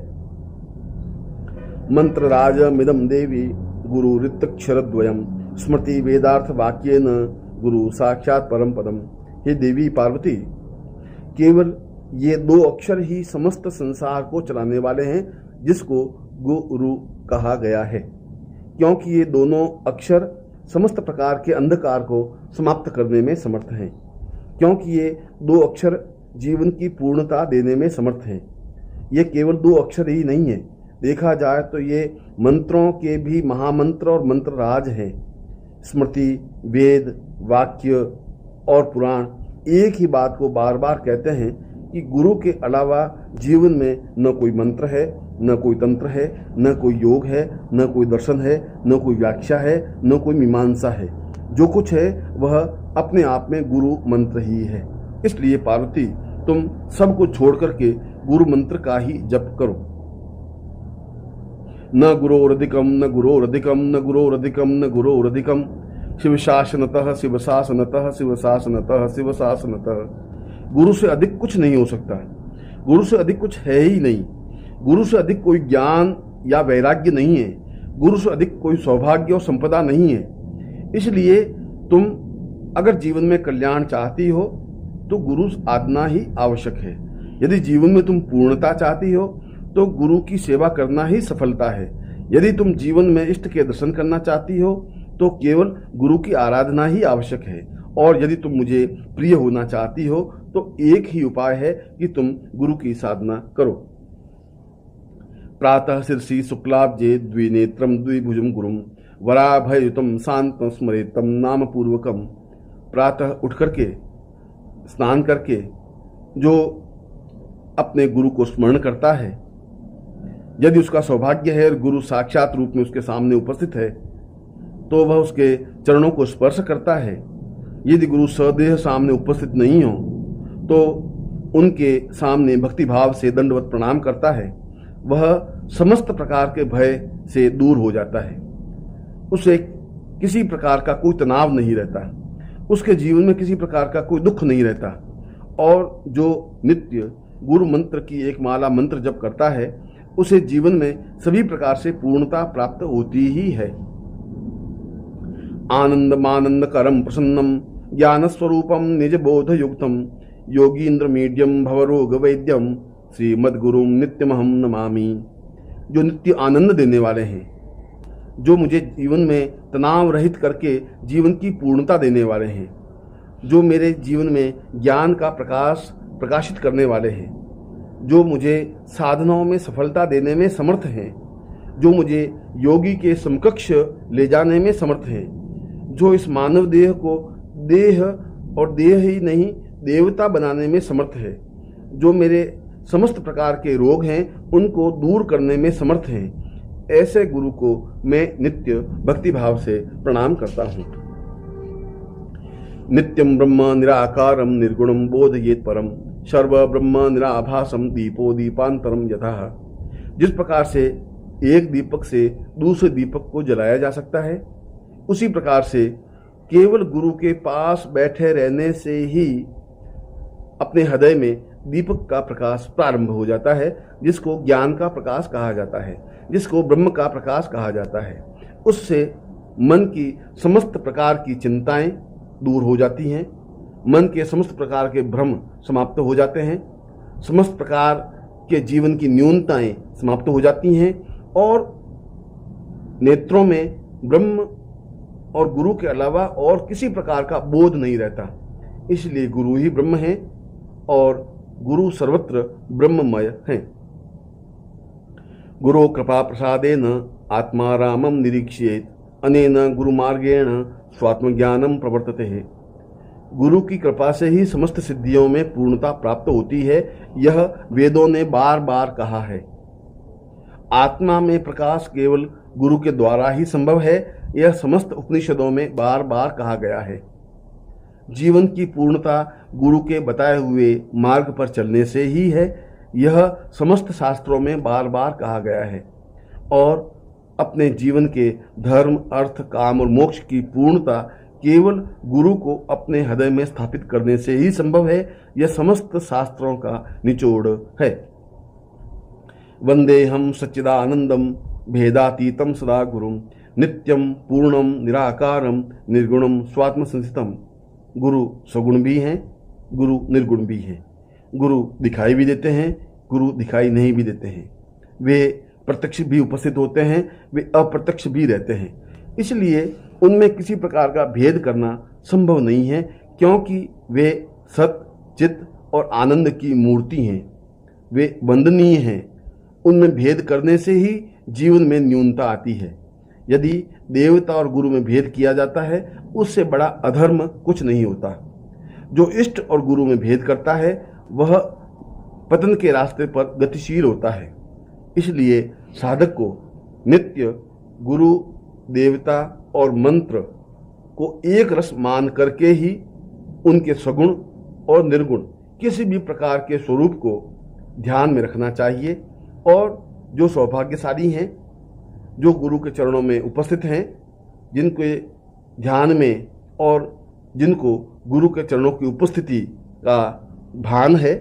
मंत्रराज मिदम देवी गुरु ऋतक्षरद्वयम स्मृति वेदार्थ वाक्येन गुरु साक्षात परम पदम। हे देवी पार्वती, केवल ये दो अक्षर ही समस्त संसार को चलाने वाले हैं जिसको गुरु कहा गया है, क्योंकि ये दोनों अक्षर समस्त प्रकार के अंधकार को समाप्त करने में समर्थ हैं, क्योंकि ये दो अक्षर जीवन की पूर्णता देने में समर्थ हैं। ये केवल 2 अक्षर ही नहीं है, देखा जाए तो ये मंत्रों के भी महामंत्र और मंत्र राज हैं। स्मृति, वेद, वाक्य और पुराण एक ही बात को बार बार कहते हैं कि गुरु के अलावा जीवन में न कोई मंत्र है, न कोई तंत्र है, न कोई योग है, न कोई दर्शन है, न कोई व्याख्या है, न कोई मीमांसा है। जो कुछ है वह अपने आप में गुरु मंत्र ही है। इसलिए पार्वती, तुम सब कुछ छोड़ करके गुरु मंत्र का ही जप करो। न गुरोरधिकम न गुरोरधिकम न गुरोरधिकम न गुरोरधिकम, शिव शासनतः शिव शासनतः शिव शासनतः शिव शासनतः। गुरु से अधिक कुछ नहीं हो सकता, गुरु से अधिक कुछ है ही नहीं। गुरु से अधिक कोई ज्ञान या वैराग्य नहीं है, गुरु से अधिक कोई सौभाग्य और संपदा नहीं है। इसलिए तुम अगर जीवन में कल्याण चाहती हो तो गुरु आदना ही आवश्यक है। यदि जीवन में तुम पूर्णता चाहती हो तो गुरु की सेवा करना ही सफलता है। यदि तुम जीवन में इष्ट के दर्शन करना चाहती हो तो केवल गुरु की आराधना ही आवश्यक है। और यदि तुम मुझे प्रिय होना चाहती हो तो एक ही उपाय है कि तुम गुरु की साधना करो। प्रातः शीर्षि शुक्लाब्जे द्विनेत्रम द्विभुजम गुरुम वराभयुतम शांतम स्मरेतम नाम पूर्वकम। प्रातः उठ करके स्नान करके जो अपने गुरु को स्मरण करता है, यदि उसका सौभाग्य है और गुरु साक्षात रूप में उसके सामने उपस्थित है तो वह उसके चरणों को स्पर्श करता है। यदि गुरु सदेह सामने उपस्थित नहीं हो तो उनके सामने भक्ति भाव से दंडवत प्रणाम करता है। वह समस्त प्रकार के भय से दूर हो जाता है, उसे किसी प्रकार का कोई तनाव नहीं रहता, उसके जीवन में किसी प्रकार का कोई दुख नहीं रहता। और जो नित्य गुरु मंत्र की एक माला मंत्र जप करता है उसे जीवन में सभी प्रकार से पूर्णता प्राप्त होती ही है। आनंदमानंद करम प्रसन्नम ज्ञान स्वरूपम निज बोध युक्तम योगींद्र मीडियम भवरोग वैद्यम श्रीमद्गुरुम नित्यमहम नमामि। जो नित्य आनंद देने वाले हैं, जो मुझे जीवन में तनाव रहित करके जीवन की पूर्णता देने वाले हैं, जो मेरे जीवन में ज्ञान का प्रकाश प्रकाशित करने वाले हैं, जो मुझे साधनाओं में सफलता देने में समर्थ हैं, जो मुझे योगी के समकक्ष ले जाने में समर्थ हैं, जो इस मानव देह को देह और देह ही नहीं देवता बनाने में समर्थ है, जो मेरे समस्त प्रकार के रोग हैं उनको दूर करने में समर्थ हैं, ऐसे गुरु को मैं नित्य भक्ति भाव से प्रणाम करता हूँ। नित्यम ब्रह्म निराकारम निर्गुणम बोधयेत परम सर्व ब्रह्म निराभासम दीपो दीपांतरम यथा। जिस प्रकार से एक दीपक से दूसरे दीपक को जलाया जा सकता है, उसी प्रकार से केवल गुरु के पास बैठे रहने से ही अपने हृदय में दीपक का प्रकाश प्रारंभ हो जाता है, जिसको ज्ञान का प्रकाश कहा जाता है, जिसको ब्रह्म का प्रकाश कहा जाता है। उससे मन की समस्त प्रकार की चिंताएं दूर हो जाती हैं, मन के समस्त प्रकार के भ्रम समाप्त हो जाते हैं, समस्त प्रकार के जीवन की न्यूनताएं समाप्त हो जाती हैं और नेत्रों में ब्रह्म और गुरु के अलावा और किसी प्रकार का बोध नहीं रहता। इसलिए गुरु ही ब्रह्म है और गुरु सर्वत्र ब्रह्ममय हैं। गुरु कृपा प्रसादेन आत्मा रामम निरीक्षेत अनेन गुरु मार्गेण स्वात्मज्ञानम प्रवर्तते है। गुरु की कृपा से ही समस्त सिद्धियों में पूर्णता प्राप्त होती है, यह वेदों ने बार बार कहा है। आत्मा में प्रकाश केवल गुरु के द्वारा ही संभव है, यह समस्त उपनिषदों में बार बार कहा गया है। जीवन की पूर्णता गुरु के बताए हुए मार्ग पर चलने से ही है, यह समस्त शास्त्रों में बार बार कहा गया है। और अपने जीवन के धर्म, अर्थ, काम और मोक्ष की पूर्णता केवल गुरु को अपने हृदय में स्थापित करने से ही संभव है, यह समस्त शास्त्रों का निचोड़ है। वंदे हम सच्चिदानंदम भेदातीतम सदा गुरुम नित्यम पूर्णम निराकारम निर्गुणम स्वात्म संस्थितम। गुरु सगुण भी हैं, गुरु निर्गुण भी हैं, गुरु दिखाई भी देते हैं, गुरु दिखाई नहीं भी देते हैं। वे प्रत्यक्ष भी उपस्थित होते हैं, वे अप्रत्यक्ष भी रहते हैं। इसलिए उनमें किसी प्रकार का भेद करना संभव नहीं है, क्योंकि वे सत, चित और आनंद की मूर्ति हैं। वे वंदनीय हैं। उनमें भेद करने से ही जीवन में न्यूनता आती है। यदि देवता और गुरु में भेद किया जाता है, उससे बड़ा अधर्म कुछ नहीं होता। जो इष्ट और गुरु में भेद करता है वह पतन के रास्ते पर गतिशील होता है। इसलिए साधक को नित्य गुरु, देवता और मंत्र को एक रस मान करके ही उनके सगुण और निर्गुण किसी भी प्रकार के स्वरूप को ध्यान में रखना चाहिए। और जो सौभाग्यशाली हैं, जो गुरु के चरणों में उपस्थित हैं, जिनके ध्यान में और जिनको गुरु के चरणों की उपस्थिति का भान है,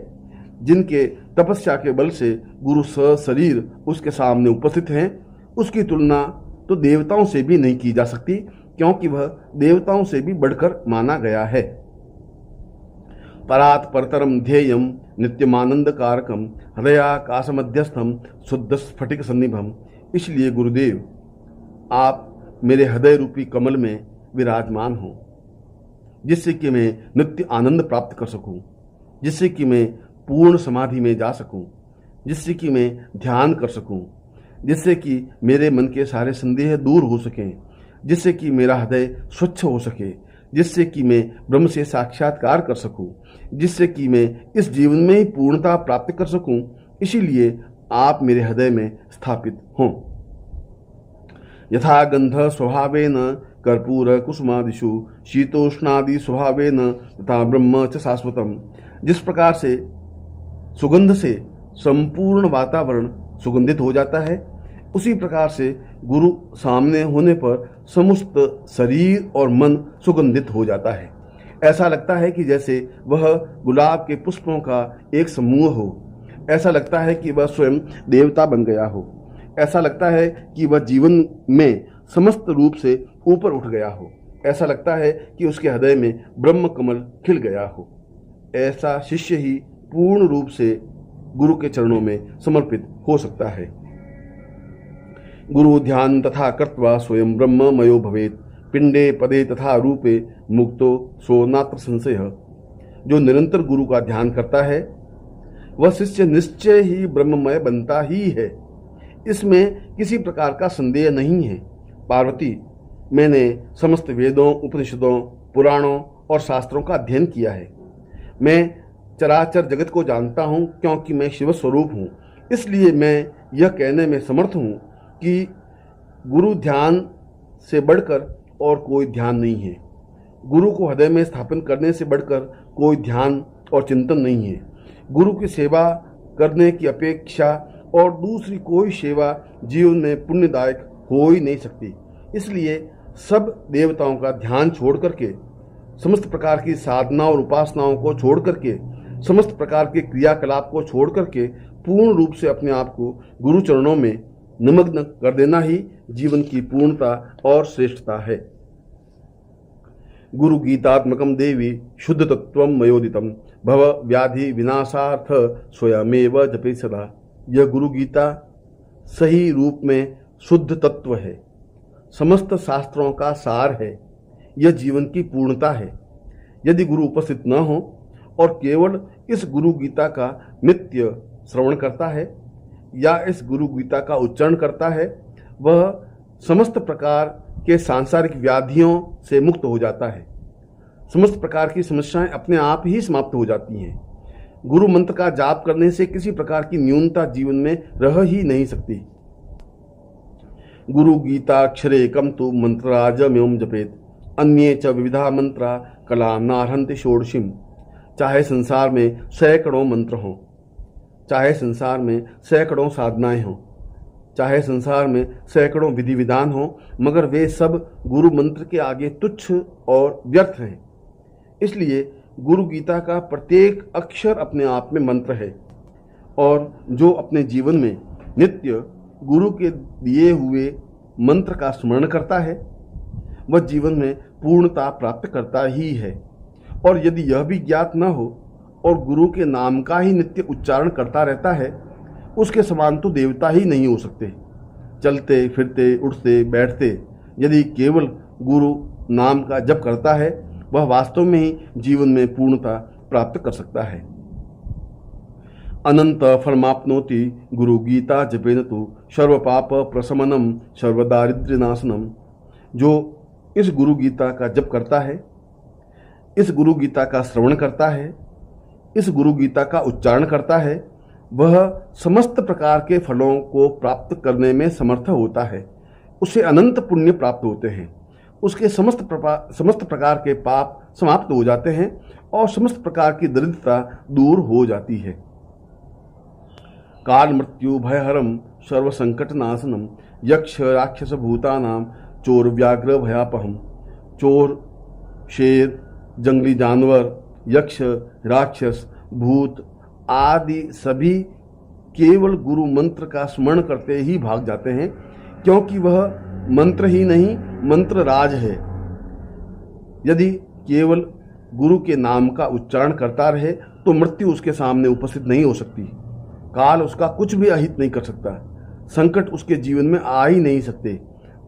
जिनके तपस्या के बल से गुरु सशरीर उसके सामने उपस्थित हैं, उसकी तुलना तो देवताओं से भी नहीं की जा सकती, क्योंकि वह देवताओं से भी बढ़कर माना गया है। परात् परतरम ध्येयम नित्यमानंद कारकम हृदयाकाशमध्यस्थम शुद्ध स्फटिक सन्निभम। इसलिए गुरुदेव, आप मेरे हृदय रूपी कमल में विराजमान हो, जिससे कि मैं नित्य आनंद प्राप्त कर सकूं, जिससे कि मैं पूर्ण समाधि में जा सकूं, जिससे कि मैं ध्यान कर सकूं, जिससे कि मेरे मन के सारे संदेह दूर हो सकें, जिससे कि मेरा हृदय स्वच्छ हो सके, जिससे कि मैं ब्रह्म से साक्षात्कार कर सकूं, जिससे कि मैं इस जीवन में ही पूर्णता प्राप्त कर सकूं। इसीलिए आप मेरे हृदय में स्थापित हों। यथा गंध स्वभावेन कर्पूर कुसुमादिषु शीतोष्णादि स्वभावेन तथा ब्रह्म च शाश्वतम। जिस प्रकार से सुगंध से संपूर्ण वातावरण सुगंधित हो जाता है, उसी प्रकार से गुरु सामने होने पर समस्त शरीर और मन सुगंधित हो जाता है। ऐसा लगता है कि जैसे वह गुलाब के पुष्पों का एक समूह हो। ऐसा लगता है कि वह स्वयं देवता बन गया हो। ऐसा लगता है कि वह जीवन में समस्त रूप से ऊपर उठ गया हो। ऐसा लगता है कि उसके हृदय में ब्रह्म कमल खिल गया हो। ऐसा शिष्य ही पूर्ण रूप से गुरु के चरणों में समर्पित हो सकता है। गुरु ध्यान तथा कृत्वा स्वयं ब्रह्ममयो भवेत् पिंडे पदे तथा रूपे मुक्तो सो नात्र संशय। जो निरंतर गुरु का ध्यान करता है वह शिष्य निश्चय ही ब्रह्ममय बनता ही है। इसमें किसी प्रकार का संदेह नहीं है। पार्वती, मैंने समस्त वेदों, उपनिषदों, पुराणों और शास्त्रों का अध्ययन किया है। मैं चराचर जगत को जानता हूँ, क्योंकि मैं शिव स्वरूप हूँ। इसलिए मैं यह कहने में समर्थ हूँ कि गुरु ध्यान से बढ़कर और कोई ध्यान नहीं है। गुरु को हृदय में स्थापन करने से बढ़कर कोई ध्यान और चिंतन नहीं है। गुरु की सेवा करने की अपेक्षा और दूसरी कोई सेवा जीवन में पुण्यदायक हो ही नहीं सकती। इसलिए सब देवताओं का ध्यान छोड़ करके, समस्त प्रकार की साधना और उपासनाओं को छोड़ करके, समस्त प्रकार के क्रियाकलाप को छोड़ करके पूर्ण रूप से अपने आप को गुरु चरणों में निमग्न कर देना ही जीवन की पूर्णता और श्रेष्ठता है। गुरु गीतात्मकम देवी शुद्ध तत्वम मयोदितम भव व्याधि विनाशार्थ स्वयमेव जपे सदा। यह गुरु गीता सही रूप में शुद्ध तत्व है, समस्त शास्त्रों का सार है। यह जीवन की पूर्णता है। यदि गुरु उपस्थित न हो और केवल इस गुरु गीता का नित्य श्रवण करता है या इस गुरु गीता का उच्चारण करता है, वह समस्त प्रकार के सांसारिक व्याधियों से मुक्त हो जाता है। समस्त प्रकार की समस्याएं अपने आप ही समाप्त हो जाती हैं। गुरु मंत्र का जाप करने से किसी प्रकार की न्यूनता जीवन में रह ही नहीं सकती। गुरु गीताक्षरे कम तु मंत्रराजमेवं जपेत अन्ये च विविधा मंत्रा कला नारहन्ति षोडशीम। चाहे संसार में सैकड़ों मंत्र हों, चाहे संसार में सैकड़ों साधनाएं हों, चाहे संसार में सैकड़ों विधि विधान हों, मगर वे सब गुरु मंत्र के आगे तुच्छ और व्यर्थ हैं। इसलिए गुरु गीता का प्रत्येक अक्षर अपने आप में मंत्र है, और जो अपने जीवन में नित्य गुरु के दिए हुए मंत्र का स्मरण करता है वह जीवन में पूर्णता प्राप्त करता ही है। और यदि यह भी ज्ञात न हो और गुरु के नाम का ही नित्य उच्चारण करता रहता है, उसके समान तो देवता ही नहीं हो सकते। चलते फिरते उठते बैठते यदि केवल गुरु नाम का जप करता है, वह वास्तव में ही जीवन में पूर्णता प्राप्त कर सकता है। अनंत फलमाप्नोति गुरु गीता जपेन तु सर्व पाप प्रशमनम सर्व दारिद्र्य नाशनम। जो इस गुरु गीता का जप करता है, इस गुरु गीता का श्रवण करता है, इस गुरु गीता का उच्चारण करता है, वह समस्त प्रकार के फलों को प्राप्त करने में समर्थ होता है। उसे अनंत पुण्य प्राप्त होते हैं, उसके समस्त प्रकार के पाप समाप्त हो जाते हैं और समस्त प्रकार की दरिद्रता दूर हो जाती है। काल मृत्यु भयहरम सर्व संकट नाशनम यक्ष राक्षस भूतानाम चोर व्याघ्र भयापहम। चोर, शेर, जंगली जानवर, यक्ष, राक्षस, भूत आदि सभी केवल गुरु मंत्र का स्मरण करते ही भाग जाते हैं, क्योंकि वह मंत्र ही नहीं मंत्र राज है। यदि केवल गुरु के नाम का उच्चारण करता रहे तो मृत्यु उसके सामने उपस्थित नहीं हो सकती, काल उसका कुछ भी अहित नहीं कर सकता, संकट उसके जीवन में आ ही नहीं सकते,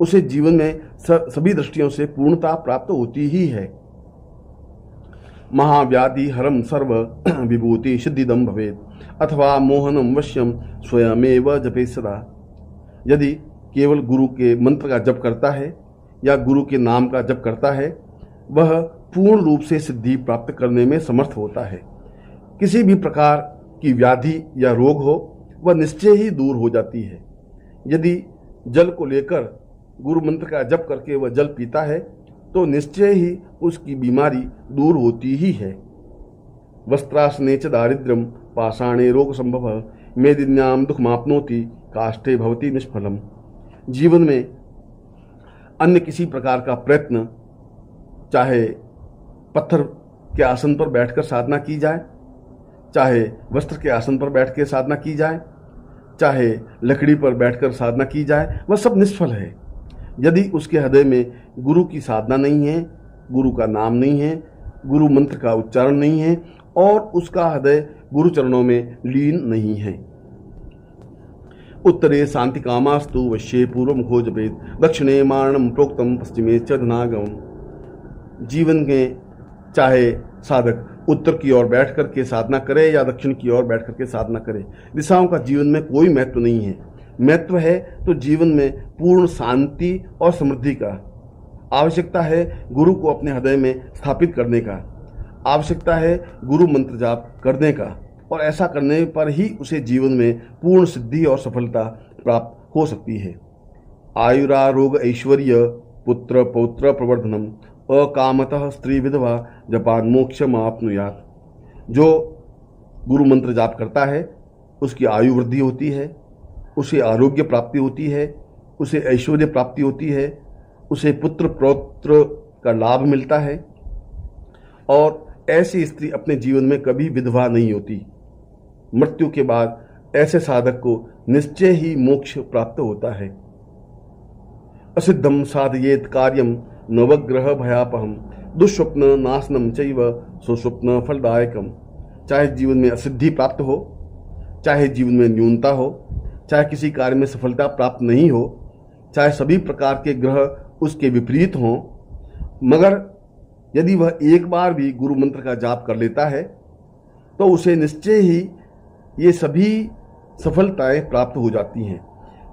उसे जीवन में सभी दृष्टियों से पूर्णता प्राप्त होती ही है। महाव्याधि हरम सर्व विभूति सिद्धिदम भवेत अथवा मोहनम वश्यम स्वयमेव जपे सदा। यदि केवल गुरु के मंत्र का जप करता है या गुरु के नाम का जप करता है, वह पूर्ण रूप से सिद्धि प्राप्त करने में समर्थ होता है। किसी भी प्रकार की व्याधि या रोग हो, वह निश्चय ही दूर हो जाती है। यदि जल को लेकर गुरु मंत्र का जप करके वह जल पीता है तो निश्चय ही उसकी बीमारी दूर होती ही है। वस्त्रासने च दारिद्र्यम पाषाणे रोग संभव मेदिन्याम दुखमाप्नोति काष्ठे भवति निष्फलम। जीवन में अन्य किसी प्रकार का प्रयत्न, चाहे पत्थर के आसन पर बैठकर साधना की जाए, चाहे वस्त्र के आसन पर बैठ के साधना की जाए, चाहे लकड़ी पर बैठकर साधना की जाए, वह सब निष्फल है। यदि उसके हृदय में गुरु की साधना नहीं है, गुरु का नाम नहीं है, गुरु मंत्र का उच्चारण नहीं है और उसका हृदय गुरु चरणों में लीन नहीं है। उत्तरे शांति कामास्तु वश्ये पूर्वम खोज भेद दक्षिणे मारणम प्रोक्तम पश्चिमे च धनागम। जीवन में चाहे साधक उत्तर की ओर बैठ करके साधना करे या दक्षिण की ओर बैठ करके साधना करे, दिशाओं का जीवन में कोई महत्व नहीं है। महत्व है तो जीवन में पूर्ण शांति और समृद्धि का। आवश्यकता है गुरु को अपने हृदय में स्थापित करने का, आवश्यकता है गुरु मंत्र जाप करने का, और ऐसा करने पर ही उसे जीवन में पूर्ण सिद्धि और सफलता प्राप्त हो सकती है। आयुरारोग ऐश्वर्य पुत्र पौत्र प्रवर्धनम अकामतः स्त्री विधवा जपान मोक्षम आपनुयात। जो गुरु मंत्र जाप करता है उसकी आयु वृद्धि होती है, उसे आरोग्य प्राप्ति होती है, उसे ऐश्वर्य प्राप्ति होती है, उसे पुत्र पौत्र का लाभ मिलता है और ऐसी स्त्री अपने जीवन में कभी विधवा नहीं होती। मृत्यु के बाद ऐसे साधक को निश्चय ही मोक्ष प्राप्त होता है। असिद्धम साधयेत कार्यम नवग्रह भयापहम दुष्स्वप्न नाशनम चैव सुस्वप्न फलदायकम। चाहे जीवन में असिद्धि प्राप्त हो, चाहे जीवन में न्यूनता हो, चाहे किसी कार्य में सफलता प्राप्त नहीं हो, चाहे सभी प्रकार के ग्रह उसके विपरीत हों, मगर यदि वह एक बार भी गुरु मंत्र का जाप कर लेता है तो उसे निश्चय ही ये सभी सफलताएं प्राप्त हो जाती हैं।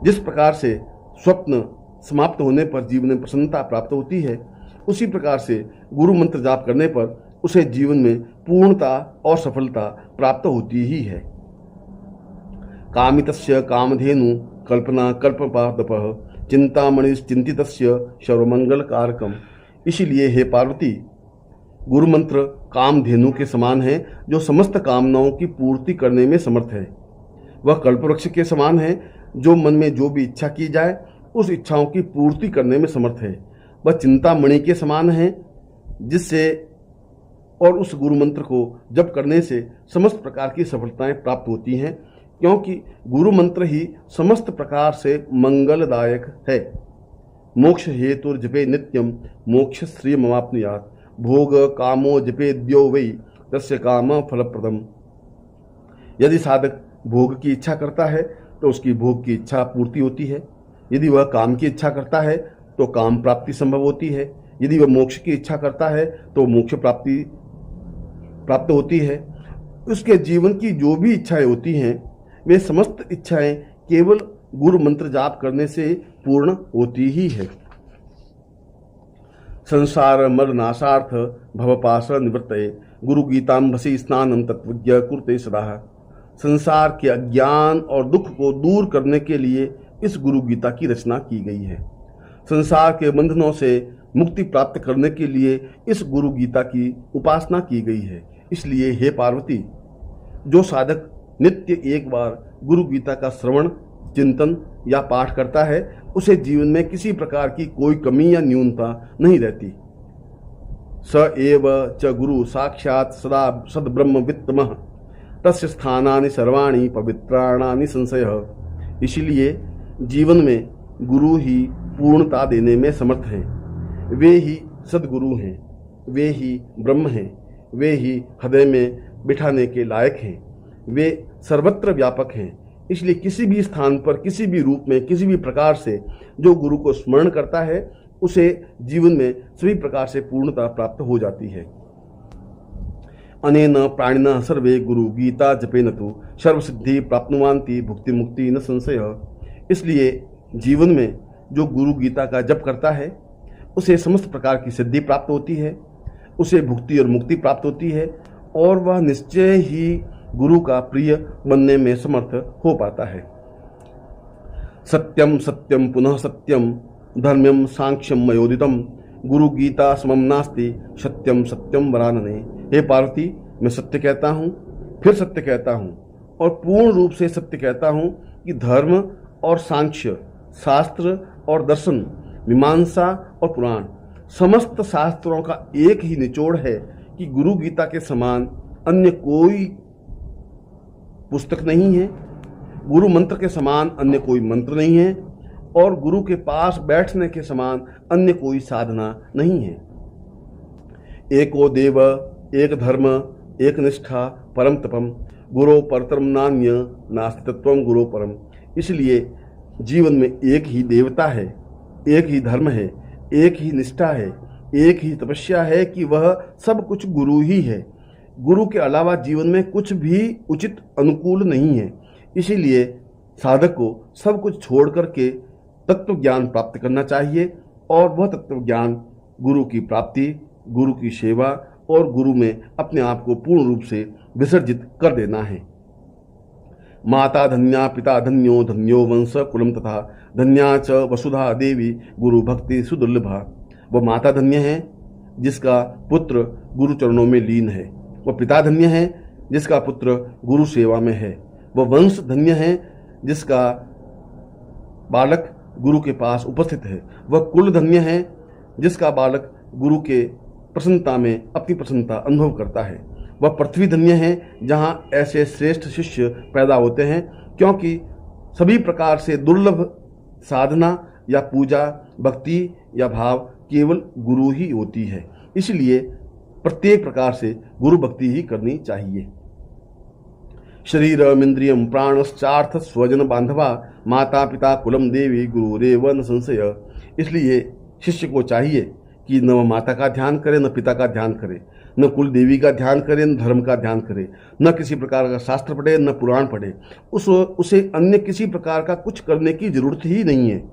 जिस प्रकार से स्वप्न समाप्त होने पर जीवन में प्रसन्नता प्राप्त होती है, उसी प्रकार से गुरु मंत्र जाप करने पर उसे जीवन में पूर्णता और सफलता प्राप्त होती ही है। कामितस्य कामधेनु कल्पना कल्पपादपः चिंतामणिश्चिंतितस्य सर्वमंगल कारकम। इसीलिए हे पार्वती, गुरु मंत्र कामधेनु के समान है जो समस्त कामनाओं की पूर्ति करने में समर्थ है। वह कल्पवृक्ष के समान है जो मन में जो भी इच्छा की जाए उस इच्छाओं की पूर्ति करने में समर्थ है। वह चिंतामणि के समान है जिससे और उस गुरु मंत्र को जप करने से समस्त प्रकार की सफलताएं प्राप्त होती हैं, क्योंकि गुरु मंत्र ही समस्त प्रकार से मंगलदायक है। मोक्ष हेतु जपे नित्यम मोक्ष श्री ममाप्नुयात् भोग कामो जपेद्यो वै तस्य काम फलप्रदम। यदि साधक भोग की इच्छा करता है तो उसकी भोग की इच्छा पूर्ति होती है। यदि वह काम की इच्छा करता है तो काम प्राप्ति संभव होती है। यदि वह मोक्ष की इच्छा करता है तो मोक्ष प्राप्ति प्राप्त होती है। उसके जीवन की जो भी इच्छाएं होती हैं वे समस्त इच्छाएं केवल गुरु मंत्र जाप करने से पूर्ण होती ही है। संसार मल नाशार्थ भवपाश निवृत्तये गुरु गीतांभसी स्नानम तत्वज्ञ कुरुते सदा। संसार के अज्ञान और दुख को दूर करने के लिए इस गुरु गीता की रचना की गई है। संसार के बंधनों से मुक्ति प्राप्त करने के लिए इस गुरु गीता की उपासना की गई है। इसलिए हे पार्वती, जो साधक नित्य एक बार गुरु गीता का श्रवण, चिंतन या पाठ करता है उसे जीवन में किसी प्रकार की कोई कमी या न्यूनता नहीं रहती। स एव च गुरु साक्षात सदा सद्ब्रह्म वित्तमः तस्य स्थानानि सर्वाणि पवित्राणानि संशयः। इसलिए जीवन में गुरु ही पूर्णता देने में समर्थ हैं। वे ही सद्गुरु हैं, वे ही ब्रह्म हैं, वे ही हृदय में बिठाने के लायक हैं, वे सर्वत्र व्यापक हैं। इसलिए किसी भी स्थान पर, किसी भी रूप में, किसी भी प्रकार से जो गुरु को स्मरण करता है उसे जीवन में सभी प्रकार से पूर्णता प्राप्त हो जाती है। अनेन प्राणिनः सर्वे गुरु गीता जपेन तु सर्वसिद्धि प्राप्नुवान्ति भुक्ति मुक्ति न संशयः। इसलिए जीवन में जो गुरु गीता का जप करता है उसे समस्त प्रकार की सिद्धि प्राप्त होती है, उसे भुक्ति और मुक्ति प्राप्त होती है और वह निश्चय ही गुरु का प्रिय बनने में समर्थ हो पाता है। सत्यम सत्यम पुनः सत्यम धर्म्यम सांख्यम मयोदितम गुरु गीता समम नास्ति सत्यम सत्यम वरानने। हे पार्वती, मैं सत्य कहता हूँ, फिर सत्य कहता हूँ और पूर्ण रूप से सत्य कहता हूँ कि धर्म और सांख्य, शास्त्र और दर्शन, मीमांसा और पुराण, समस्त शास्त्रों का एक ही निचोड़ है कि गुरु गीता के समान अन्य कोई पुस्तक नहीं है, गुरु मंत्र के समान अन्य कोई मंत्र नहीं है और गुरु के पास बैठने के समान अन्य कोई साधना नहीं है। एको देव एक धर्म एक निष्ठा परम तपम गुरो परतरम नान्य नास्ति तत्वम गुरो परम। इसलिए जीवन में एक ही देवता है, एक ही धर्म है, एक ही निष्ठा है, एक ही तपस्या है कि वह सब कुछ गुरु ही है। गुरु के अलावा जीवन में कुछ भी उचित अनुकूल नहीं है। इसीलिए साधक को सब कुछ छोड़ करके तत्व ज्ञान प्राप्त करना चाहिए और वह तत्व ज्ञान गुरु की प्राप्ति, गुरु की सेवा और गुरु में अपने आप को पूर्ण रूप से विसर्जित कर देना है। माता धन्या पिता धन्यो धन्यो वंश कुलम तथा धन्या च वसुधा देवी गुरु भक्ति सुदुर्लभा। वह माता धन्य है जिसका पुत्र गुरु चरणों में लीन है, वह पिता धन्य है जिसका पुत्र गुरु सेवा में है, वह वंश धन्य है जिसका बालक गुरु के पास उपस्थित है, वह कुल धन्य है जिसका बालक गुरु के प्रसन्नता में अपनी प्रसन्नता अनुभव करता है, वह पृथ्वी धन्य है जहाँ ऐसे श्रेष्ठ शिष्य पैदा होते हैं, क्योंकि सभी प्रकार से दुर्लभ साधना या पूजा, भक्ति या भाव केवल गुरु ही होती है। इसलिए प्रत्येक प्रकार से गुरु भक्ति ही करनी चाहिए। शरीरम इंद्रियम प्राणश्चार्थ स्वजन बांधवा माता पिता कुलम देवी गुरुरेव न संशय। इसलिए शिष्य को चाहिए कि न वह माता का ध्यान करे, न पिता का ध्यान करे, न कुल देवी का ध्यान करे, न धर्म का ध्यान करे, न किसी प्रकार का शास्त्र पढ़े, न पुराण पढ़े। उसे अन्य किसी प्रकार का कुछ करने की जरूरत ही नहीं है।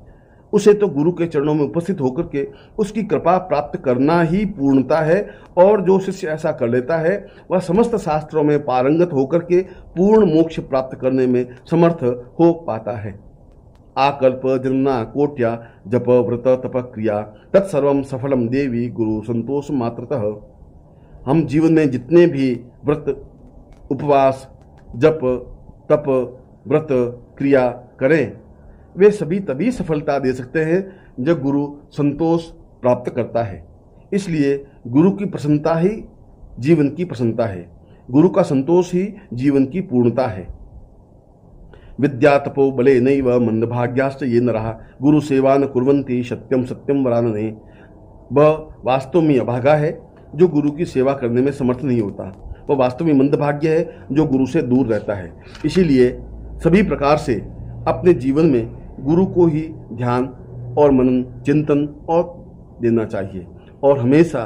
उसे तो गुरु के चरणों में उपस्थित होकर के उसकी कृपा प्राप्त करना ही पूर्णता है। और जो शिष्य ऐसा कर लेता है वह समस्त शास्त्रों में पारंगत होकर के पूर्ण मोक्ष प्राप्त करने में समर्थ हो पाता है। आकल्प जन्मना कोट्या जप व्रत तप क्रिया तत्सर्वम सफलम देवी गुरु संतोष मात्रतः। हम जीवन में जितने भी व्रत, उपवास, जप, तप, व्रत, क्रिया करें वे सभी तभी सफलता दे सकते हैं जब गुरु संतोष प्राप्त करता है। इसलिए गुरु की प्रसन्नता ही जीवन की प्रसन्नता है, गुरु का संतोष ही जीवन की पूर्णता है। विद्या तपो बले नैव मंदभाग्याश्च ये नरः गुरु सेवा न कुर्वन्ति सत्यम सत्यम वरानने। वह वास्तव में अभागा है जो गुरु की सेवा करने में समर्थ नहीं होता, वह वास्तव में मंदभाग्य है जो गुरु से दूर रहता है। इसीलिए सभी प्रकार से अपने जीवन में गुरु को ही ध्यान और मनन, चिंतन और देना चाहिए और हमेशा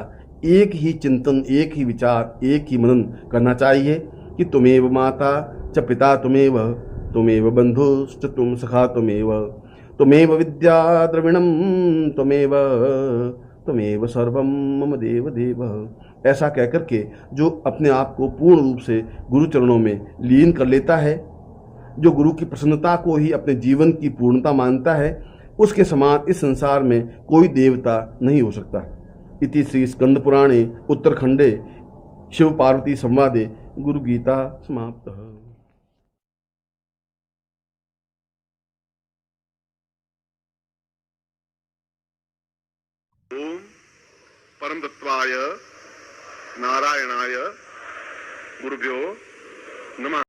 एक ही चिंतन, एक ही विचार, एक ही मनन करना चाहिए कि तुमेव माता च पिता तुमेव बंधुश्च तुम सखा तुमेव विद्या द्रविणम तुमेव सर्वम मम देव देव। ऐसा कहकर के जो अपने आप को पूर्ण रूप से गुरु चरणों में लीन कर लेता है, जो गुरु की प्रसन्नता को ही अपने जीवन की पूर्णता मानता है, उसके समान इस संसार में कोई देवता नहीं हो सकता। इति श्री स्कंद पुराणे उत्तरखंडे शिव पार्वती संवादे गुरु गीता समाप्त। ओम परम तत्वाय नारायणाय गुरुभ्यो नमः।